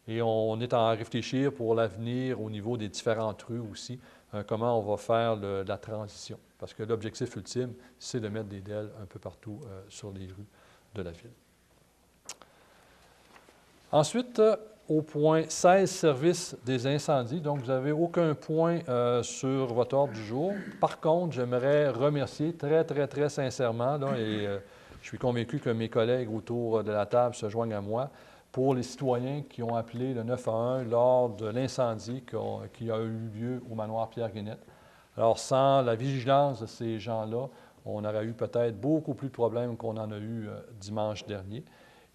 Et on est en réfléchir pour l'avenir au niveau des différentes rues aussi, comment on va faire la transition. Parce que l'objectif ultime, c'est de mettre des DEL un peu partout sur les rues de la ville. Ensuite, au point 16, service des incendies. Donc, vous n'avez aucun point sur votre ordre du jour. Par contre, j'aimerais remercier très, très, très sincèrement, là, et je suis convaincu que mes collègues autour de la table se joignent à moi, pour les citoyens qui ont appelé le 911 lors de l'incendie qui a eu lieu au manoir Pierre-Guénette. Alors, sans la vigilance de ces gens-là, on aurait eu peut-être beaucoup plus de problèmes qu'on en a eu dimanche dernier.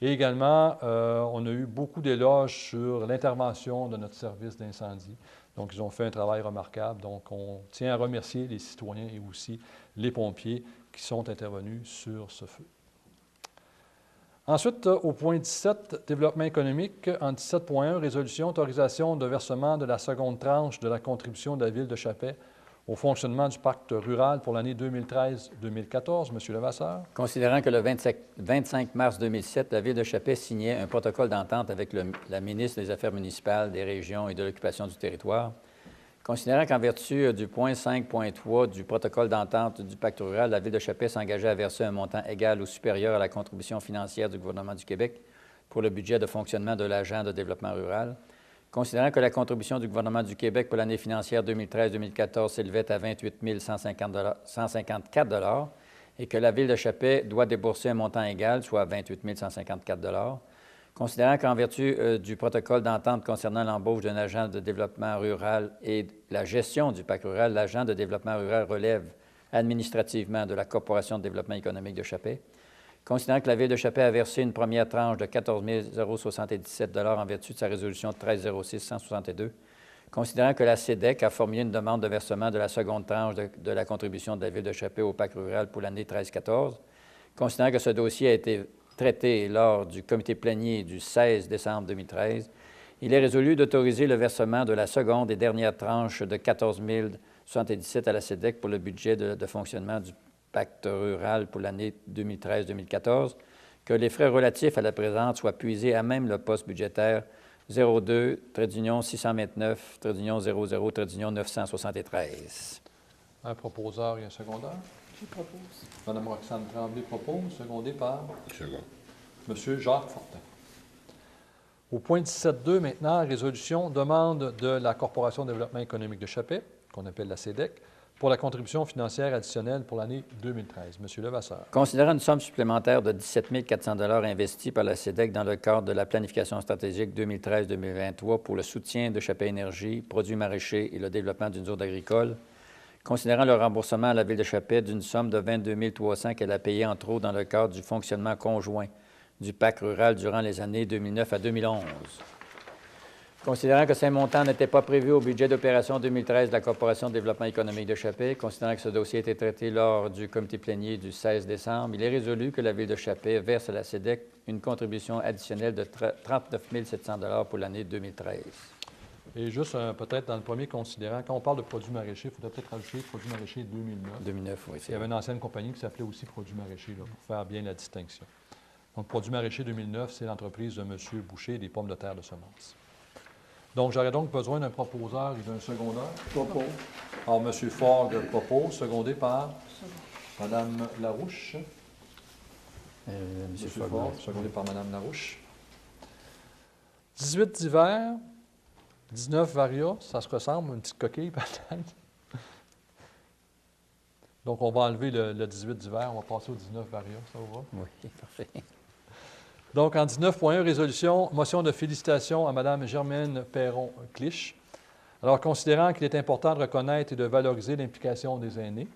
Et également, on a eu beaucoup d'éloges sur l'intervention de notre service d'incendie. Donc, ils ont fait un travail remarquable. Donc, on tient à remercier les citoyens et aussi les pompiers qui sont intervenus sur ce feu. Ensuite, au point 17, développement économique, en 17.1, résolution, autorisation de versement de la seconde tranche de la contribution de la Ville de Chappais au fonctionnement du pacte rural pour l'année 2013-2014. Monsieur Levasseur. Considérant que le 25 mars 2007, la Ville de Chappais signait un protocole d'entente avec la ministre des Affaires municipales, des régions et de l'occupation du territoire, considérant qu'en vertu du point 5.3 du protocole d'entente du pacte rural, la Ville de Chappais s'engageait à verser un montant égal ou supérieur à la contribution financière du gouvernement du Québec pour le budget de fonctionnement de l'agent de développement rural, considérant que la contribution du gouvernement du Québec pour l'année financière 2013-2014 s'élevait à 28 154 et que la Ville de Chappais doit débourser un montant égal, soit 28 154 considérant qu'en vertu du protocole d'entente concernant l'embauche d'un agent de développement rural et la gestion du pacte rural, l'agent de développement rural relève administrativement de la Corporation de développement économique de Chappais, considérant que la Ville de Chappais a versé une première tranche de 14 077 en vertu de sa résolution 1306-162, considérant que la SEDEC a formulé une demande de versement de la seconde tranche de la contribution de la Ville de Chappais au pacte rural pour l'année 13-14, considérant que ce dossier a été traité lors du comité plénier du 16 décembre 2013, il est résolu d'autoriser le versement de la seconde et dernière tranche de 14 077 à la SEDEC pour le budget de fonctionnement du pacte rural pour l'année 2013-2014, que les frais relatifs à la présente soient puisés à même le poste budgétaire 02-609-00-973. Un proposeur et un secondaire. Je propose. Mme Roxane Tremblay propose, secondé par Second. M. Jacques Fortin. Au point 17.2, maintenant, résolution, demande de la Corporation de développement économique de Chappais, qu'on appelle la SEDEC, pour la contribution financière additionnelle pour l'année 2013. M. Levasseur. Considérant une somme supplémentaire de 17 400 investie par la SEDEC dans le cadre de la planification stratégique 2013-2023 pour le soutien de Chappais Énergie, produits maraîchers et le développement d'une zone agricole, considérant le remboursement à la Ville de Chappais d'une somme de 22 300 qu'elle a payée entre autres dans le cadre du fonctionnement conjoint du pacte rural durant les années 2009 à 2011. Considérant que ces montants n'étaient pas prévus au budget d'opération 2013 de la Corporation de développement économique de Chappais, considérant que ce dossier a été traité lors du comité plénier du 16 décembre, il est résolu que la Ville de Chappais verse à la SEDEC une contribution additionnelle de 39 700 pour l'année 2013. Et juste peut-être dans le premier considérant, quand on parle de produits maraîchers, il faudrait peut-être rajouter produits maraîchers 2009. 2009, oui. Il y avait une ancienne compagnie qui s'appelait aussi Produits maraîchers, là, pour faire bien la distinction. Donc, Produits maraîchers 2009, c'est l'entreprise de M. Boucher des pommes de terre de semences. Donc, j'aurais donc besoin d'un proposeur et d'un secondaire. Propose. Alors, M. Fogg propose, secondé par Mme Larouche. M. M. Fogg. Fogg, secondé par Mme Larouche. 18 divers, 19 varia, ça se ressemble, une petite coquille peut-être. Donc, on va enlever le 18 divers, on va passer au 19 varia, ça vous va? Oui, parfait. Donc, en 19.1, résolution, motion de félicitations à Mme Germaine Perron-Clich. Alors, considérant qu'il est important de reconnaître et de valoriser l'implication des aînés,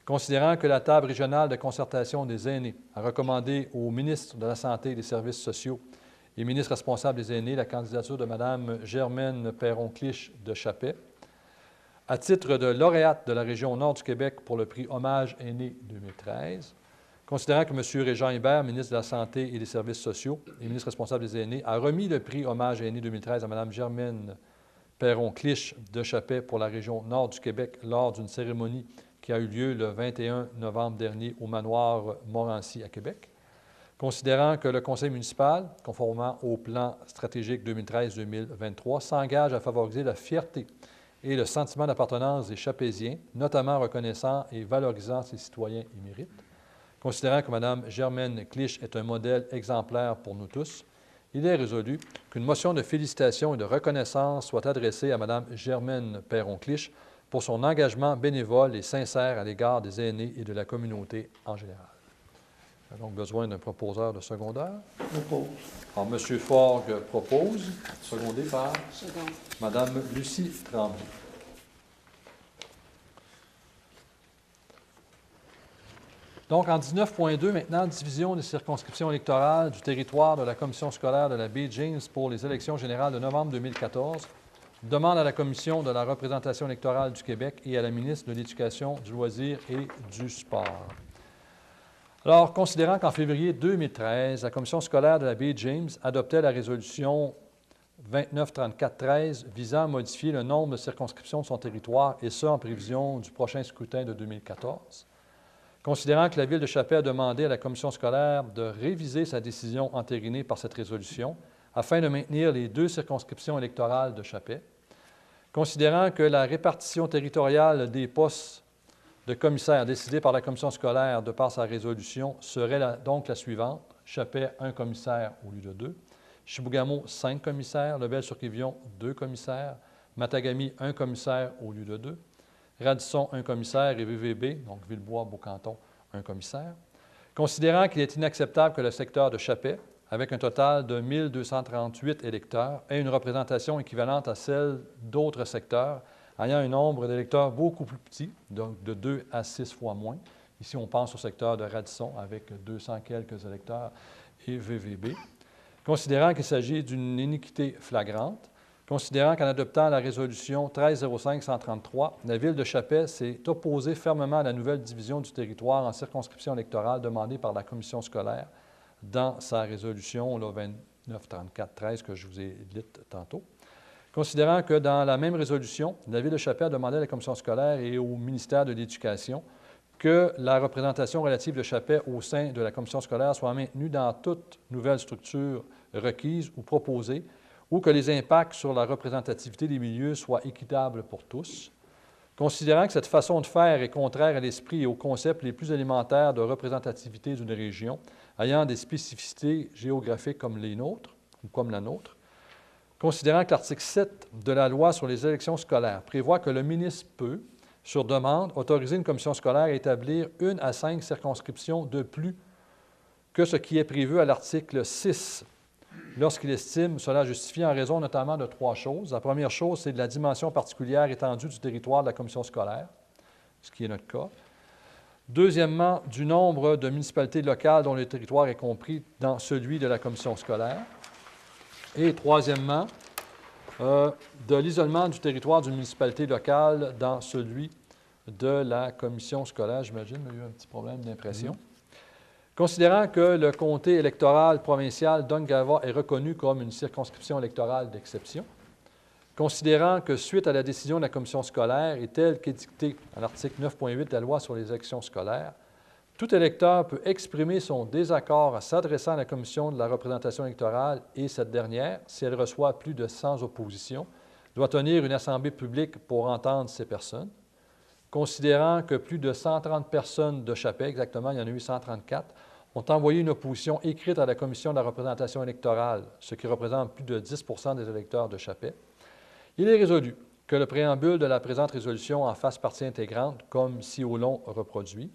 considérant que la table régionale de concertation des aînés a recommandé au ministre de la Santé et des Services sociaux et ministre responsable des aînés la candidature de Mme Germaine Perron-Clich de Chappais, à titre de lauréate de la région Nord du Québec pour le prix Hommage Aîné 2013, considérant que M. Régent Hébert, ministre de la Santé et des Services sociaux et ministre responsable des aînés, a remis le prix Hommage Aîné 2013 à Mme Germaine Perron-Clich de Chappais pour la région Nord du Québec lors d'une cérémonie qui a eu lieu le 21 novembre dernier au manoir Montrancy à Québec, considérant que le conseil municipal, conformément au plan stratégique 2013-2023, s'engage à favoriser la fierté et le sentiment d'appartenance des Chappésiens, notamment en reconnaissant et valorisant ses citoyens émérites. Considérant que Mme Germaine Clich est un modèle exemplaire pour nous tous, il est résolu qu'une motion de félicitations et de reconnaissance soit adressée à Mme Germaine Perron-Clich pour son engagement bénévole et sincère à l'égard des aînés et de la communauté en général. J'ai donc besoin d'un proposeur de secondaire. Propose. Alors, M. Fogg propose, secondé par Second. Mme Lucie Tremblay. Donc, en 19.2, maintenant, division des circonscriptions électorales du territoire de la commission scolaire de la baie James pour les élections générales de novembre 2014. Demande à la Commission de la représentation électorale du Québec et à la ministre de l'Éducation, du loisir et du sport. Alors, considérant qu'en février 2013, la commission scolaire de la baie James adoptait la résolution 2934-13 visant à modifier le nombre de circonscriptions de son territoire, et ce, en prévision du prochain scrutin de 2014. Considérant que la Ville de Chappais a demandé à la commission scolaire de réviser sa décision entérinée par cette résolution afin de maintenir les 2 circonscriptions électorales de Chappais. Considérant que la répartition territoriale des postes de commissaires décidée par la commission scolaire de par sa résolution serait donc la suivante: Chappais, 1 commissaire au lieu de 2. Chibougamau, 5 commissaires. Lebel-sur-Quévillon, 2 commissaires. Matagami, 1 commissaire au lieu de 2. Radisson, 1 commissaire. Et VVB, donc Villebois-Beaucanton, 1 commissaire. Considérant qu'il est inacceptable que le secteur de Chappais, avec un total de 1 238 électeurs, ait une représentation équivalente à celle d'autres secteurs, ayant un nombre d'électeurs beaucoup plus petit, donc de 2 à 6 fois moins. Ici, on pense au secteur de Radisson, avec 200 quelques électeurs, et VVB. Considérant qu'il s'agit d'une iniquité flagrante, considérant qu'en adoptant la résolution 1305-133, la Ville de Chappais s'est opposée fermement à la nouvelle division du territoire en circonscription électorale demandée par la commission scolaire dans sa résolution 2934-13 que je vous ai dite tantôt. Considérant que dans la même résolution, la Ville de Chappais a demandé à la commission scolaire et au ministère de l'Éducation que la représentation relative de Chappais au sein de la commission scolaire soit maintenue dans toute nouvelle structure requise ou proposée, ou que les impacts sur la représentativité des milieux soient équitables pour tous. Considérant que cette façon de faire est contraire à l'esprit et aux concepts les plus élémentaires de représentativité d'une région, ayant des spécificités géographiques comme les nôtres, ou comme la nôtre, considérant que l'article 7 de la loi sur les élections scolaires prévoit que le ministre peut, sur demande, autoriser une commission scolaire à établir 1 à 5 circonscriptions de plus que ce qui est prévu à l'article 6, lorsqu'il estime cela justifié en raison notamment de 3 choses. La première chose, c'est de la dimension particulière étendue du territoire de la commission scolaire, ce qui est notre cas. Deuxièmement, du nombre de municipalités locales dont le territoire est compris dans celui de la commission scolaire. Et troisièmement, de l'isolement du territoire d'une municipalité locale dans celui de la commission scolaire. J'imagine qu'il y a eu un petit problème d'impression. Considérant que le comté électoral provincial d'Ungava est reconnu comme une circonscription électorale d'exception, considérant que suite à la décision de la commission scolaire et telle qu'édictée à l'article 9.8 de la loi sur les élections scolaires, tout électeur peut exprimer son désaccord en s'adressant à la commission de la représentation électorale et cette dernière, si elle reçoit plus de 100 oppositions, doit tenir une assemblée publique pour entendre ces personnes. Considérant que plus de 130 personnes de Chappais, exactement, il y en a eu 134, ont envoyé une opposition écrite à la commission de la représentation électorale, ce qui représente plus de 10 des électeurs de Chappais, il est résolu que le préambule de la présente résolution en fasse partie intégrante, comme ci au long reproduit,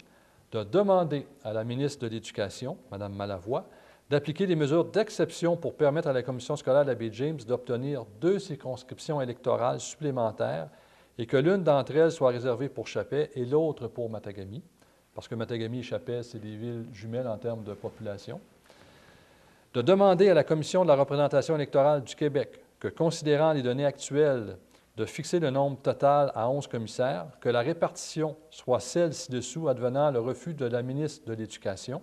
de demander à la ministre de l'Éducation, Mme Malavoie, d'appliquer des mesures d'exception pour permettre à la commission scolaire de la baie James d'obtenir 2 circonscriptions électorales supplémentaires et que l'une d'entre elles soit réservée pour Chappais et l'autre pour Matagami, parce que Matagami et Chappais, c'est des villes jumelles en termes de population. De demander à la commission de la représentation électorale du Québec que, considérant les données actuelles, de fixer le nombre total à 11 commissaires, que la répartition soit celle ci-dessous advenant le refus de la ministre de l'Éducation,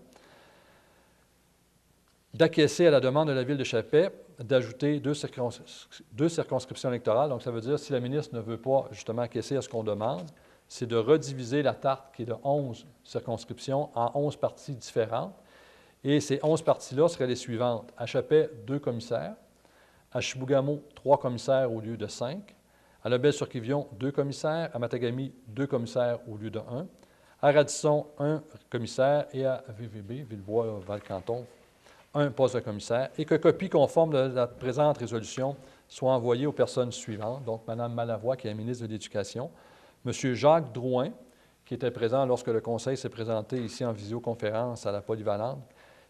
d'acquiescer à la demande de la Ville de Chappais d'ajouter 2 circonscriptions électorales. Donc, ça veut dire, si la ministre ne veut pas justement acquiescer à ce qu'on demande, c'est de rediviser la tarte qui est de 11 circonscriptions en 11 parties différentes. Et ces 11 parties-là seraient les suivantes. À Chappais, 2 commissaires. À Chibougamau, 3 commissaires au lieu de 5. À Lebel-sur-Quévillon, 2 commissaires. À Matagami, 2 commissaires au lieu de 1. À Radisson, 1 commissaire. Et à VVB, Villebois-Valcanton, 1 poste de commissaire. Et que copie conforme de la présente résolution soit envoyée aux personnes suivantes. Donc, Mme Malavoie, qui est la ministre de l'Éducation. M. Jacques Drouin, qui était présent lorsque le Conseil s'est présenté ici en visioconférence à la Polyvalente,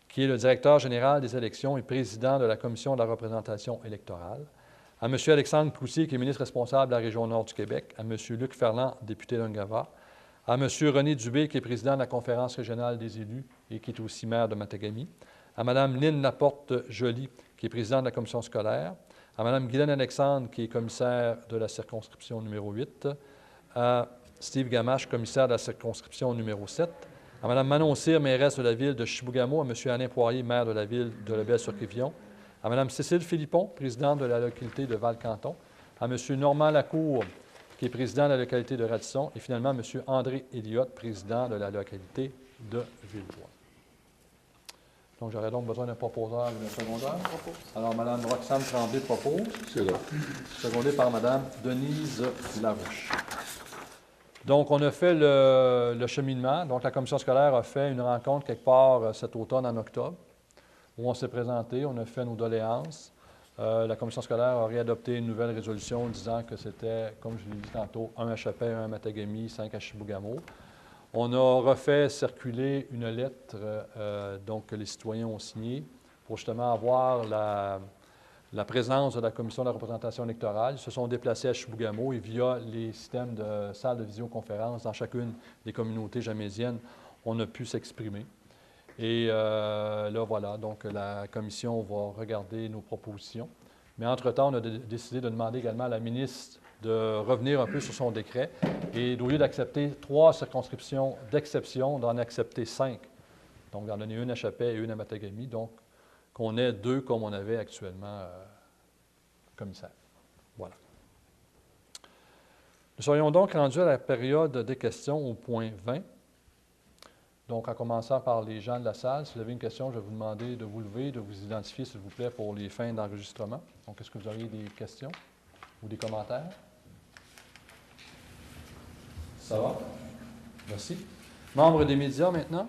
qui est le directeur général des élections et président de la Commission de la représentation électorale, à M. Alexandre Cloutier, qui est ministre responsable de la région nord du Québec, à M. Luc Ferland, député d'Ungava, à M. René Dubé, qui est président de la Conférence régionale des élus et qui est aussi maire de Matagami, à Mme Lynne Laporte-Joly, qui est présidente de la commission scolaire, à Mme Guylaine Alexandre, qui est commissaire de la circonscription numéro 8, à Steve Gamache, commissaire de la circonscription numéro 7, À Mme Manon Cyr, mairesse de la ville de Chibougamau, à M. Alain Poirier, maire de la ville de Lebel-sur-Quévillon, à Mme Cécile Philippon, présidente de la localité de Val-Canton, à M. Normand Lacour, qui est président de la localité de Radisson, et finalement M. André Elliott, président de la localité de Villebois. Donc, j'aurais donc besoin d'un proposeur et d'un secondeur. Alors, Mme Roxane Tremblay propose, C'est là. secondé par Mme Denise Larouche. Donc, on a fait le cheminement. Donc, la commission scolaire a fait une rencontre quelque part cet automne, en octobre, où on s'est présenté, on a fait nos doléances. La commission scolaire a réadopté une nouvelle résolution disant que c'était, comme je l'ai dit tantôt, 1 à Chapelle, 1 à Matagami, 5 à Chibougamau. On a refait circuler une lettre donc, que les citoyens ont signée pour justement avoir la présence de la commission de la représentation électorale. Ils se sont déplacés à Chibougamau et via les systèmes de salles de visioconférence dans chacune des communautés jamésiennes, on a pu s'exprimer. Et là, voilà, donc la commission va regarder nos propositions. Mais entre-temps, on a décidé de demander également à la ministre de revenir un peu sur son décret et au lieu d'accepter 3 circonscriptions d'exception, d'en accepter 5. Donc, d'en donner une à Chapelle et une à Matagami. Donc, qu'on ait 2 comme on avait actuellement commissaire. Voilà. Nous serions donc rendus à la période des questions au point 20. Donc, en commençant par les gens de la salle, si vous avez une question, je vais vous demander de vous lever, de vous identifier, s'il vous plaît, pour les fins d'enregistrement. Donc, est-ce que vous auriez des questions ou des commentaires? Ça va? Merci. Membres des médias maintenant?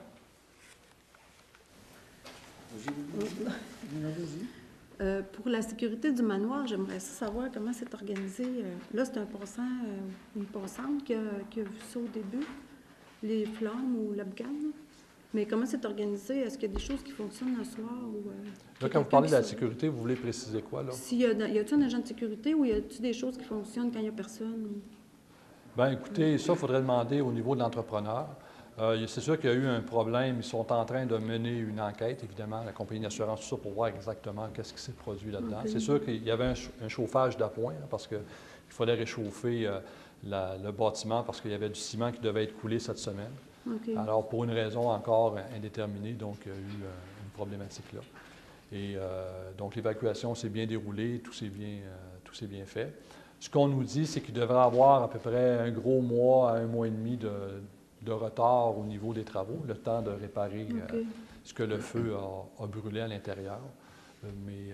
Pour la sécurité du manoir, j'aimerais savoir comment c'est organisé. Là, c'est un passant, une passante qui a vu ça au début, les flammes ou la boucane. Mais comment c'est organisé? Est-ce qu'il y a des choses qui fonctionnent le soir? Là, quand vous parlez de la sécurité, vous voulez préciser quoi, là? Y a-t-il un agent de sécurité ou y a-t-il des choses qui fonctionnent quand il n'y a personne? Bien, écoutez, ça, il faudrait demander au niveau de l'entrepreneur. C'est sûr qu'il y a eu un problème. Ils sont en train de mener une enquête, évidemment, la compagnie d'assurance, tout ça, pour voir exactement qu'est-ce qui s'est produit là-dedans. Okay. C'est sûr qu'il y avait un chauffage d'appoint, hein, parce qu'il fallait réchauffer le bâtiment parce qu'il y avait du ciment qui devait être coulé cette semaine. Okay. Alors, pour une raison encore indéterminée, donc, il y a eu une problématique là. Et donc, l'évacuation s'est bien déroulée, tout s'est bien fait. Ce qu'on nous dit, c'est qu'il devrait y avoir à peu près un gros mois à 1 mois et demi de retard au niveau des travaux, le temps de réparer ce que le feu a brûlé à l'intérieur. Mais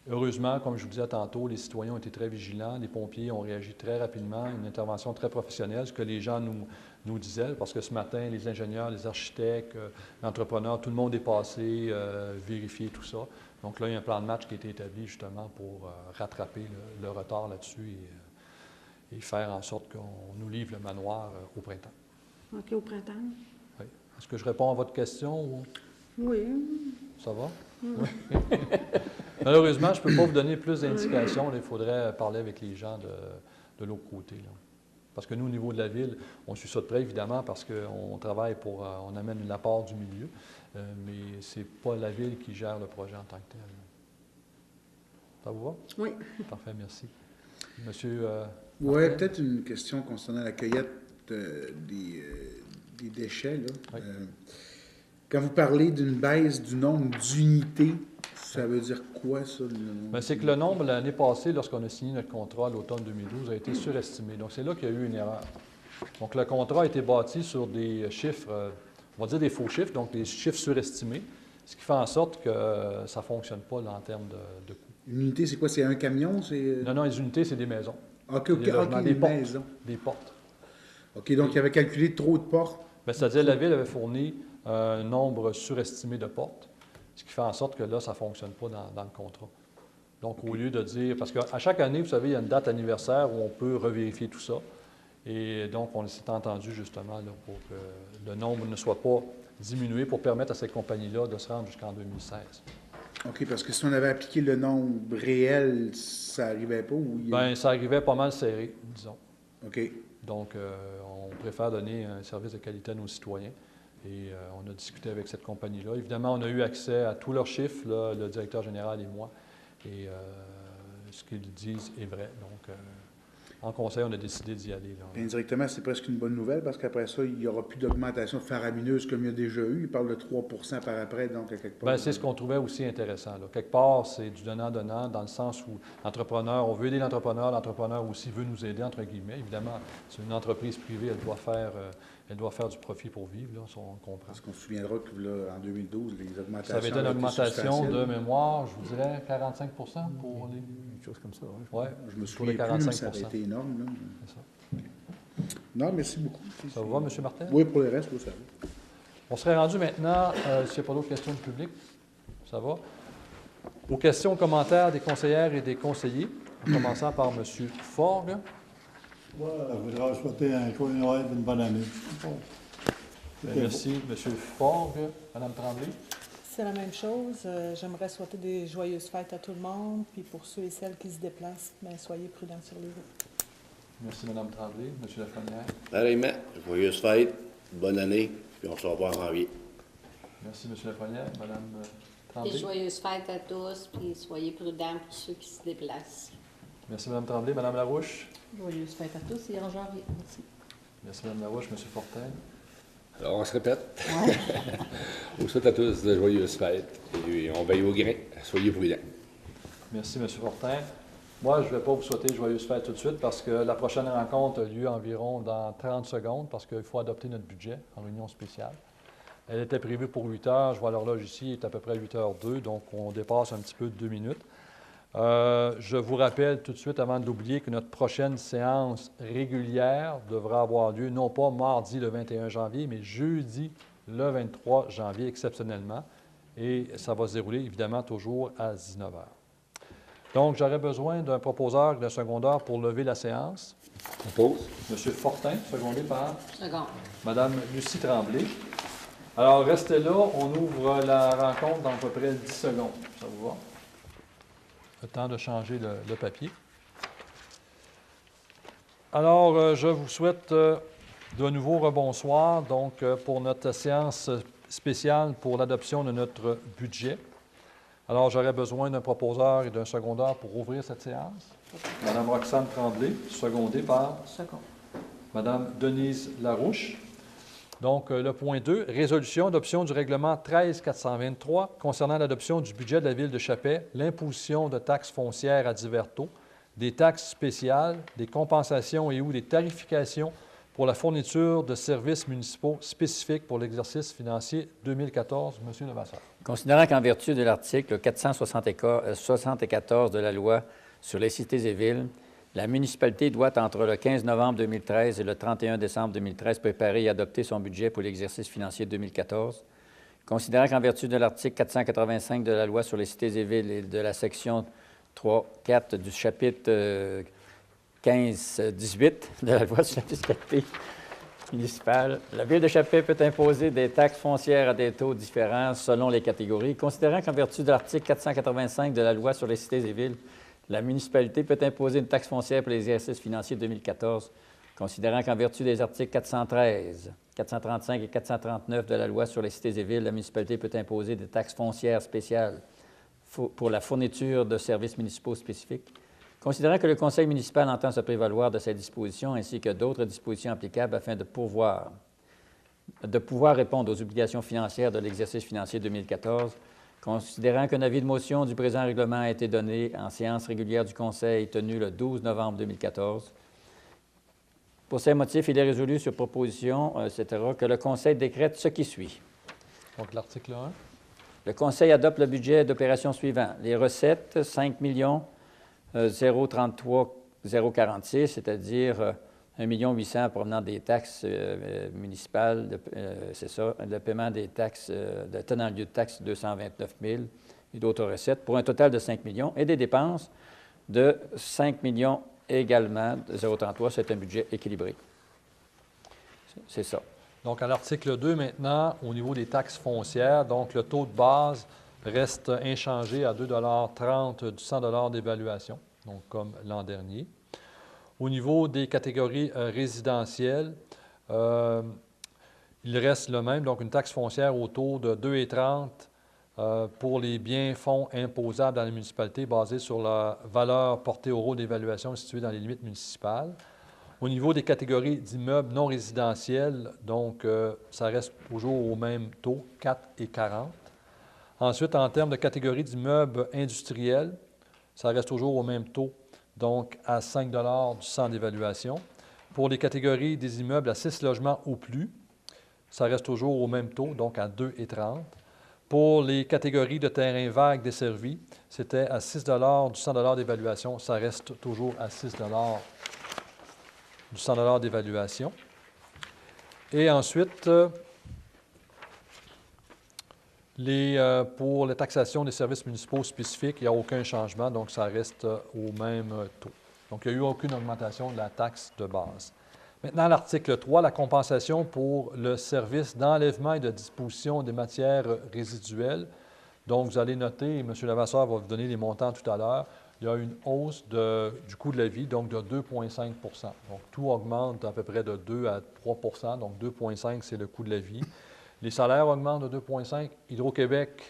heureusement, comme je vous disais tantôt, les citoyens ont été très vigilants, les pompiers ont réagi très rapidement, une intervention très professionnelle, ce que les gens nous disaient, parce que ce matin, les ingénieurs, les architectes, l'entrepreneur, tout le monde est passé, vérifier tout ça. Donc là, il y a un plan de match qui a été établi justement pour rattraper le retard là-dessus et faire en sorte qu'on nous livre le manoir au printemps. OK, au printemps. Oui. Est-ce que je réponds à votre question? Ou... Oui. Ça va? Oui. Malheureusement, je ne peux pas vous donner plus d'indications. Il faudrait parler avec les gens de l'autre côté. Là. Parce que nous, au niveau de la ville, on suit ça de près, évidemment, parce qu'on travaille pour... on amène l'apport du milieu, mais ce n'est pas la ville qui gère le projet en tant que tel. Ça vous va? Oui. Parfait, merci. Monsieur... oui, peut-être une question concernant la cueillette des déchets. Là. Oui. Quand vous parlez d'une baisse du nombre d'unités, ça veut dire quoi, ça? Bien, c'est que le nombre, l'année passée, lorsqu'on a signé notre contrat à l'automne 2012, a été surestimé. Donc, c'est là qu'il y a eu une erreur. Donc, le contrat a été bâti sur des chiffres, on va dire des faux chiffres, donc des chiffres surestimés, ce qui fait en sorte que ça ne fonctionne pas là, en termes de coûts. Une unité, c'est quoi? C'est un camion? Non, les unités, c'est des maisons. OK, des maisons. Des portes. OK, donc il avait calculé trop de portes. Bien, c'est-à-dire la Ville avait fourni un nombre surestimé de portes, ce qui fait en sorte que là, ça ne fonctionne pas dans le contrat. Donc, au lieu de dire... Parce qu'à chaque année, vous savez, il y a une date anniversaire où on peut revérifier tout ça. Et donc, on s'est entendu justement là, pour que le nombre ne soit pas diminué pour permettre à cette compagnie-là de se rendre jusqu'en 2016. OK, parce que si on avait appliqué le nombre réel, ça n'arrivait pas? Bien, ça arrivait pas mal serré, disons. OK. Donc, on préfère donner un service de qualité à nos citoyens. Et on a discuté avec cette compagnie-là. Évidemment, on a eu accès à tous leurs chiffres, là, le directeur général et moi. Et ce qu'ils disent est vrai. Donc, en conseil, on a décidé d'y aller. Là. Puis indirectement, c'est presque une bonne nouvelle parce qu'après ça, il n'y aura plus d'augmentation faramineuse comme il y a déjà eu. Il parle de 3 par après, donc à quelque part. Bien, c'est ce qu'on trouvait aussi intéressant. Là. Quelque part, c'est du donnant-donnant dans le sens où l'entrepreneur, on veut aider l'entrepreneur aussi veut nous aider, entre guillemets. Évidemment, c'est une entreprise privée, elle doit faire du profit pour vivre, là, ça, on comprend. Parce qu'on se souviendra que là, en 2012, les augmentations. Ça avait été une augmentation de mémoire, je vous dirais 45 pour les. Quelque chose comme ça. Oui, Je me pour souviens les plus, 45 mais ça avait été énorme. Là. C'est ça. Non, merci beaucoup. Ça vous va, M. Martin? Oui, pour le reste, oui, ça va. On serait rendu maintenant, s'il n'y a pas d'autres questions du public, ça va, aux questions et commentaires des conseillères et des conseillers, en commençant par M. Forgue. Moi, je voudrais souhaiter un joyeux Noël et une bonne année. Bien, merci, M. Forgue. Mme Tremblay. C'est la même chose. J'aimerais souhaiter des joyeuses fêtes à tout le monde. Puis pour ceux et celles qui se déplacent, bien, soyez prudents sur les routes. Merci, Mme Tremblay. M. Lafrenière. Pareillement, joyeuses fêtes, bonne année, puis on se revoit en janvier. Merci, M. Lafrenière. Mme Et Tremblay. joyeuses fêtes à tous, puis soyez prudents pour ceux qui se déplacent. Merci, Mme Tremblay. Mme Larouche. Joyeuses fêtes à tous et en janvier. Merci. Merci, Mme Larouche. M. Fortin. Alors, on se répète. On vous souhaite à tous de joyeuses fêtes et on veille au grain. Soyez prudents. Merci, M. Fortin. Moi, je ne vais pas vous souhaiter joyeuses fêtes tout de suite parce que la prochaine rencontre a lieu environ dans 30 secondes parce qu'il faut adopter notre budget en réunion spéciale. Elle était prévue pour 8 heures. Je vois l'horloge ici, il est à peu près 8h02, donc on dépasse un petit peu de 2 minutes. Je vous rappelle tout de suite, avant de l'oublier, que notre prochaine séance régulière devra avoir lieu, non pas mardi le 21 janvier, mais jeudi le 23 janvier, exceptionnellement. Et ça va se dérouler, évidemment, toujours à 19h. Donc, j'aurais besoin d'un proposeur et d'un secondeur pour lever la séance. On pause. M. Fortin, secondé par Second. Mme Lucie Tremblay. Alors, restez là, on ouvre la rencontre dans à peu près 10 secondes. Ça vous va? Le temps de changer le papier. Alors, je vous souhaite de nouveau rebonsoir donc, pour notre séance spéciale pour l'adoption de notre budget. Alors, j'aurais besoin d'un proposeur et d'un secondeur pour ouvrir cette séance. Mme Roxane Tremblay, secondée par Second. Mme Denise Larouche. Donc, le point 2, résolution d'adoption du règlement 13-423 concernant l'adoption du budget de la Ville de Chappais, l'imposition de taxes foncières à divers taux, des taxes spéciales, des compensations et ou des tarifications pour la fourniture de services municipaux spécifiques pour l'exercice financier 2014. Monsieur Levasseur. Considérant qu'en vertu de l'article 474 de la loi sur les cités et villes, la municipalité doit, entre le 15 novembre 2013 et le 31 décembre 2013, préparer et adopter son budget pour l'exercice financier 2014. Considérant qu'en vertu de l'article 485 de la loi sur les cités et villes et de la section 3.4 du chapitre 15-18 de la loi sur la fiscalité municipale, la Ville de Chappais peut imposer des taxes foncières à des taux différents selon les catégories. Considérant qu'en vertu de l'article 485 de la loi sur les cités et villes, la municipalité peut imposer une taxe foncière pour l'exercice financier 2014, considérant qu'en vertu des articles 413, 435 et 439 de la loi sur les cités et villes, la municipalité peut imposer des taxes foncières spéciales pour la fourniture de services municipaux spécifiques. Considérant que le conseil municipal entend se prévaloir de ces dispositions ainsi que d'autres dispositions applicables afin de pouvoir répondre aux obligations financières de l'exercice financier 2014, considérant qu'un avis de motion du présent règlement a été donné en séance régulière du Conseil tenue le 12 novembre 2014. Pour ces motifs, il est résolu sur proposition, etc., que le Conseil décrète ce qui suit. Donc, l'article 1. Le Conseil adopte le budget d'opération suivant. Les recettes, 5 033 046, c'est-à-dire 1 800 000 provenant des taxes municipales, c'est ça, le paiement des taxes, de tenant lieu de taxes 229 000 et d'autres recettes, pour un total de 5 millions, et des dépenses de 5 millions également, de 0,33, c'est un budget équilibré. C'est ça. Donc, à l'article 2, maintenant, au niveau des taxes foncières, donc le taux de base reste inchangé à 2,30 du 100 d'évaluation, donc comme l'an dernier. Au niveau des catégories résidentielles, il reste le même, donc une taxe foncière au taux de 2,30 pour les biens fonds imposables dans la municipalité basés sur la valeur portée au rôle d'évaluation située dans les limites municipales. Au niveau des catégories d'immeubles non résidentiels, donc ça reste toujours au même taux, 4 et 40. Ensuite, en termes de catégorie d'immeubles industriels, ça reste toujours au même taux, donc à 5 du centre d'évaluation. Pour les catégories des immeubles à 6 logements ou plus, ça reste toujours au même taux, donc à 2 et 30. Pour les catégories de terrains vagues desservis, c'était à 6 du 100 d'évaluation. Ça reste toujours à 6 du 100 d'évaluation. Et ensuite, pour la taxation des services municipaux spécifiques, il n'y a aucun changement, donc ça reste au même taux. Donc, il n'y a eu aucune augmentation de la taxe de base. Maintenant, l'article 3, la compensation pour le service d'enlèvement et de disposition des matières résiduelles. Donc, vous allez noter, et M. Lavasseur va vous donner les montants tout à l'heure, il y a une hausse du coût de la vie, donc de 2,5 %. Donc, tout augmente à peu près de 2 à 3 %. Donc, 2,5 c'est le coût de la vie. Les salaires augmentent de 2,5 %. Hydro-Québec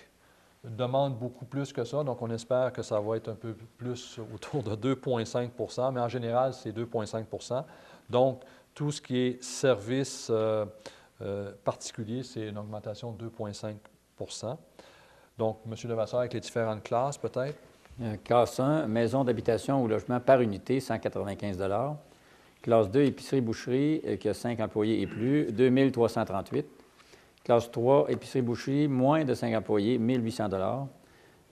demande beaucoup plus que ça, donc on espère que ça va être un peu plus autour de 2,5 %, mais en général, c'est 2,5 %. Donc, tout ce qui est service particulier, c'est une augmentation de 2,5 %. Donc, M. Levasseur, avec les différentes classes, peut-être? Classe 1, maison d'habitation ou logement par unité, 195 $. Classe 2, épicerie-boucherie, qui a 5 employés et plus, 2 338 $. Classe 3, épicerie-boucherie, moins de 5 employés, 1 800 $.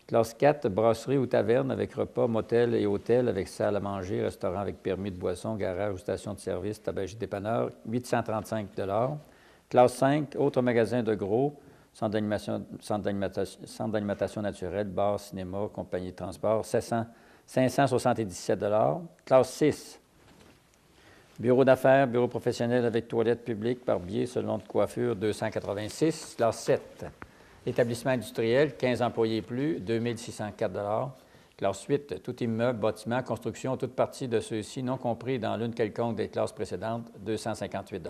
Classe 4, brasserie ou taverne avec repas, motel et hôtel avec salle à manger, restaurant avec permis de boisson, garage ou station de service, tabagie dépanneur, 835 $. Classe 5, autres magasins de gros, centre d'alimentation naturelle, bar, cinéma, compagnie de transport, 577 $. Classe 6, bureau d'affaires, bureau professionnel avec toilette publique, barbier, salon de coiffure, 286 $. Classe 7, établissement industriel, 15 employés et plus, 2 604 $. Classe 8, tout immeuble, bâtiment, construction, toute partie de ceux-ci non compris dans l'une quelconque des classes précédentes, 258 $.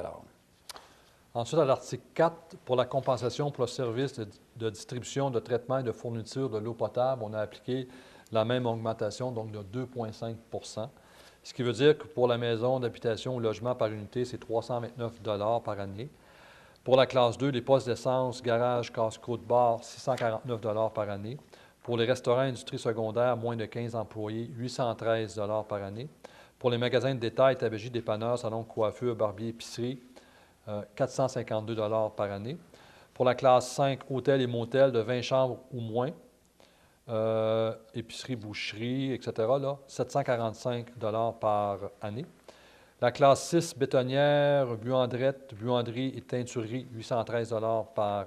Ensuite, à l'article 4, pour la compensation pour le service de distribution, de traitement et de fourniture de l'eau potable, on a appliqué la même augmentation, donc de 2,5 %. Ce qui veut dire que pour la maison d'habitation ou logement par unité, c'est 329 $ par année. Pour la classe 2, les postes d'essence, garage, casse-croûte, bar, 649 $ par année. Pour les restaurants industrie secondaire, moins de 15 employés, 813 $ par année. Pour les magasins de détail, tabagie, dépanneur, salon de coiffure, barbier, épicerie, 452 $ par année. Pour la classe 5, hôtel et motel de 20 chambres ou moins, épicerie, boucherie, etc., là, 745 $ par année. La classe 6, bétonnière, buanderie et teinturerie, 813 $ par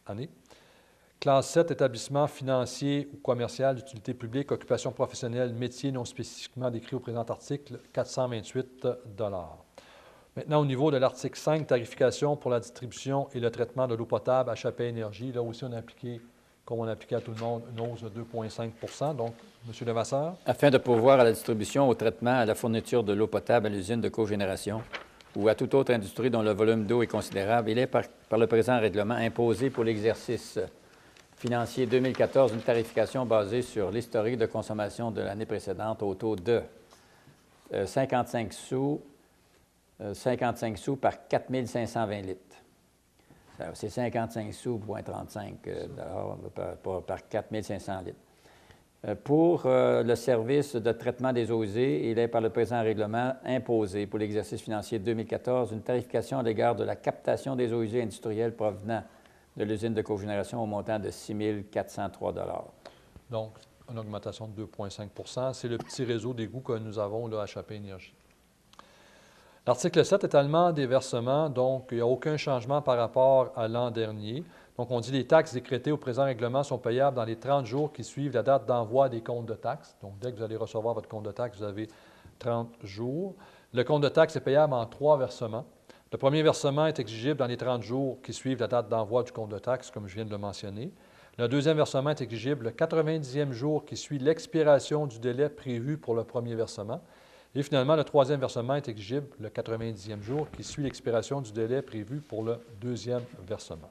année. Classe 7, établissement financier ou commercial d'utilité publique, occupation professionnelle, métier non spécifiquement décrit au présent article, 428 $. Maintenant, au niveau de l'article 5, tarification pour la distribution et le traitement de l'eau potable, HAP Énergie, là aussi, on a appliqué, comme on a appliqué à tout le monde, une hausse de 2,5 %. Donc, M. Levasseur. Afin de pourvoir à la distribution, au traitement, à la fourniture de l'eau potable à l'usine de cogénération ou à toute autre industrie dont le volume d'eau est considérable, il est par le présent règlement imposé pour l'exercice financier 2014 une tarification basée sur l'historique de consommation de l'année précédente au taux de 55 sous par 4 520 litres. C'est 55 sous, 0,35 $ par 4 500 litres. Pour le service de traitement des eaux usées, il est par le présent règlement imposé pour l'exercice financier 2014 une tarification à l'égard de la captation des eaux usées industrielles provenant de l'usine de cogénération au montant de 6 403 $. Donc, une augmentation de 2,5 %. C'est le petit réseau d'égouts que nous avons là, à HAP Énergie. L'article 7, étalement des versements, donc il n'y a aucun changement par rapport à l'an dernier. Donc, on dit les taxes décrétées au présent règlement sont payables dans les 30 jours qui suivent la date d'envoi des comptes de taxes. Donc, dès que vous allez recevoir votre compte de taxes, vous avez 30 jours. Le compte de taxes est payable en 3 versements. Le premier versement est exigible dans les 30 jours qui suivent la date d'envoi du compte de taxes, comme je viens de le mentionner. Le deuxième versement est exigible le 90e jour qui suit l'expiration du délai prévu pour le premier versement. Et finalement, le troisième versement est exigible le 90e jour qui suit l'expiration du délai prévu pour le deuxième versement.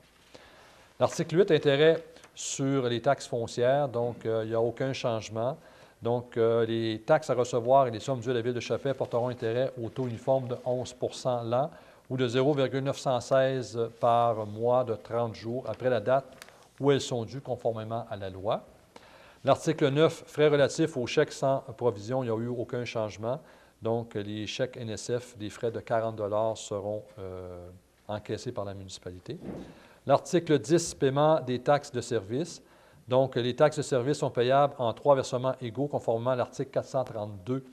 L'article 8, intérêt sur les taxes foncières, donc il n'y a aucun changement. Donc, les taxes à recevoir et les sommes dues à la Ville de Chappais porteront intérêt au taux uniforme de 11 % l'an ou de 0,916 par mois de 30 jours après la date où elles sont dues conformément à la loi. L'article 9, frais relatifs aux chèques sans provision, il n'y a eu aucun changement. Donc, les chèques NSF, des frais de 40 $ seront encaissés par la municipalité. L'article 10, paiement des taxes de service. Donc, les taxes de service sont payables en 3 versements égaux, conformément à l'article 432,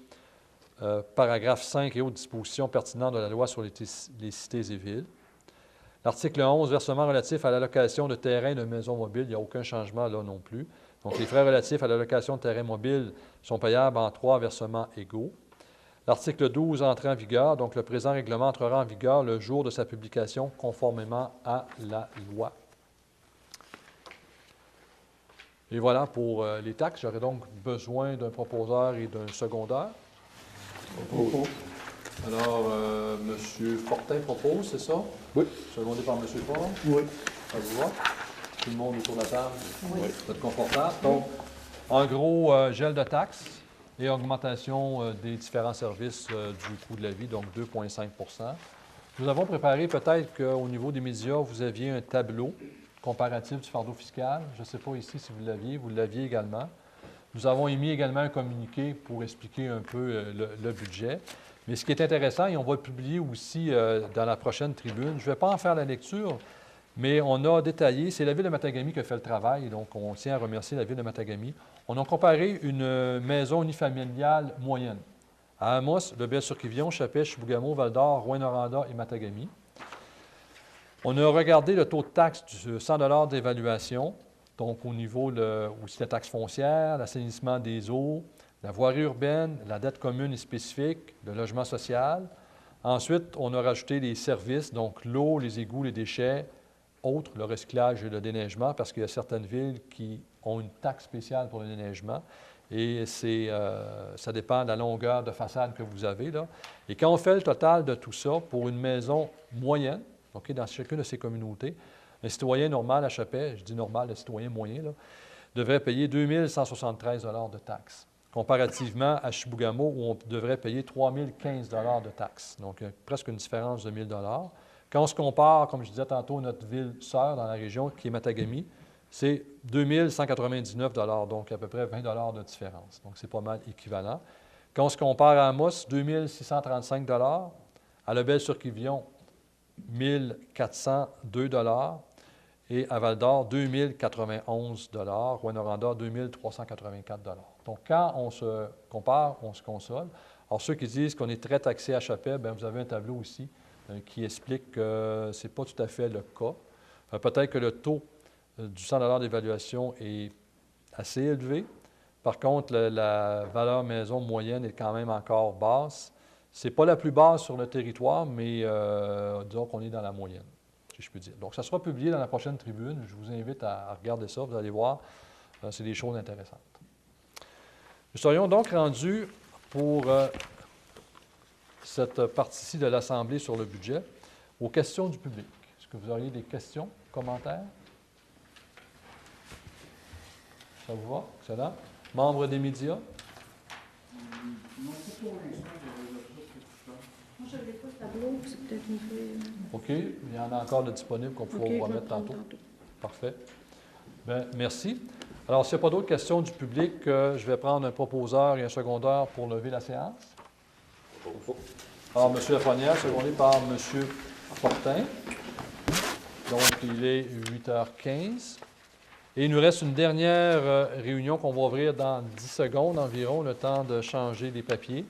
paragraphe 5 et autres dispositions pertinentes de la loi sur les cités et villes. L'article 11, versement relatif à l'allocation de terrains et de maisons mobiles, il n'y a aucun changement là non plus. Donc, les frais relatifs à l'allocation de terrains mobiles sont payables en 3 versements égaux. L'article 12, entrée en vigueur. Donc, le présent règlement entrera en vigueur le jour de sa publication, conformément à la loi. Et voilà pour les taxes. J'aurais donc besoin d'un proposeur et d'un secondaire. Alors, M. Fortin propose, c'est ça? Oui. Secondé par M. Fort? Oui. Ça vous va? Tout le monde autour de la table? Oui. Vous êtes confortable? Donc, en gros, gel de taxes et augmentation des différents services du coût de la vie, donc 2,5 %. Nous avons préparé peut-être qu'au niveau des médias, vous aviez un tableau comparatif du fardeau fiscal. Je ne sais pas ici si vous l'aviez également. Nous avons émis également un communiqué pour expliquer un peu le budget. Mais ce qui est intéressant, et on va le publier aussi dans la prochaine tribune, je ne vais pas en faire la lecture, mais on a détaillé, c'est la Ville de Matagami qui a fait le travail, donc on tient à remercier la Ville de Matagami. On a comparé une maison unifamiliale moyenne à Amos, Lebel-sur-Quivillon, Chappais, Chibougamau, Val-d'Or, Rouyn-Noranda et Matagami. On a regardé le taux de taxe de 100 $ d'évaluation, donc au niveau aussi la taxe foncière, l'assainissement des eaux, la voirie urbaine, la dette commune et spécifique, le logement social. Ensuite, on a rajouté les services, donc l'eau, les égouts, les déchets, autres, le recyclage et le déneigement, parce qu'il y a certaines villes qui ont une taxe spéciale pour le déneigement. Et ça dépend de la longueur de façade que vous avez, là. Et quand on fait le total de tout ça, pour une maison moyenne, OK, dans chacune de ces communautés, un citoyen normal à Chappais, je dis normal, le citoyen moyen, là, devrait payer 2 173 $ de taxes, comparativement à Chibougamau, où on devrait payer 3 015 $ de taxes. Donc, il y a presque une différence de 1 000 $. Quand on se compare, comme je disais tantôt, notre ville sœur dans la région, qui est Matagami, c'est 2 199 $, donc à peu près 20 $ de différence. Donc, c'est pas mal équivalent. Quand on se compare à Amos, 2 635 $, à Lebel-sur-Quivillon, 1 402 $ et à Val-d'Or, 2 091 $, Rouyn-Noranda, 2 384 $. Donc, quand on se compare, on se console. Alors, ceux qui disent qu'on est très taxé à Chappais, bien, vous avez un tableau ici qui explique que ce n'est pas tout à fait le cas. Peut-être que le taux du 100 $ d'évaluation est assez élevé. Par contre, la valeur maison moyenne est quand même encore basse. Ce n'est pas la plus basse sur le territoire, mais disons qu'on est dans la moyenne, si je peux dire. Donc, ça sera publié dans la prochaine tribune. Je vous invite à regarder ça. Vous allez voir, c'est des choses intéressantes. Nous serions donc rendus pour cette partie-ci de l'Assemblée sur le budget aux questions du public. Est-ce que vous auriez des questions, commentaires? Ça vous va? Excellent. Membres des médias? Non, pas pour l'instant. Moi, je n'avais pas le tableau, c'est peut-être une peu... OK. Il y en a encore de disponibles qu'on pourra vous remettre tantôt. Parfait. Bien, merci. Alors, s'il n'y a pas d'autres questions du public, je vais prendre un proposeur et un secondaire pour lever la séance. Alors, M. Lafrenière, secondé par M. Fortin. Donc, il est 8h15. Et il nous reste une dernière réunion qu'on va ouvrir dans 10 secondes environ, le temps de changer les papiers.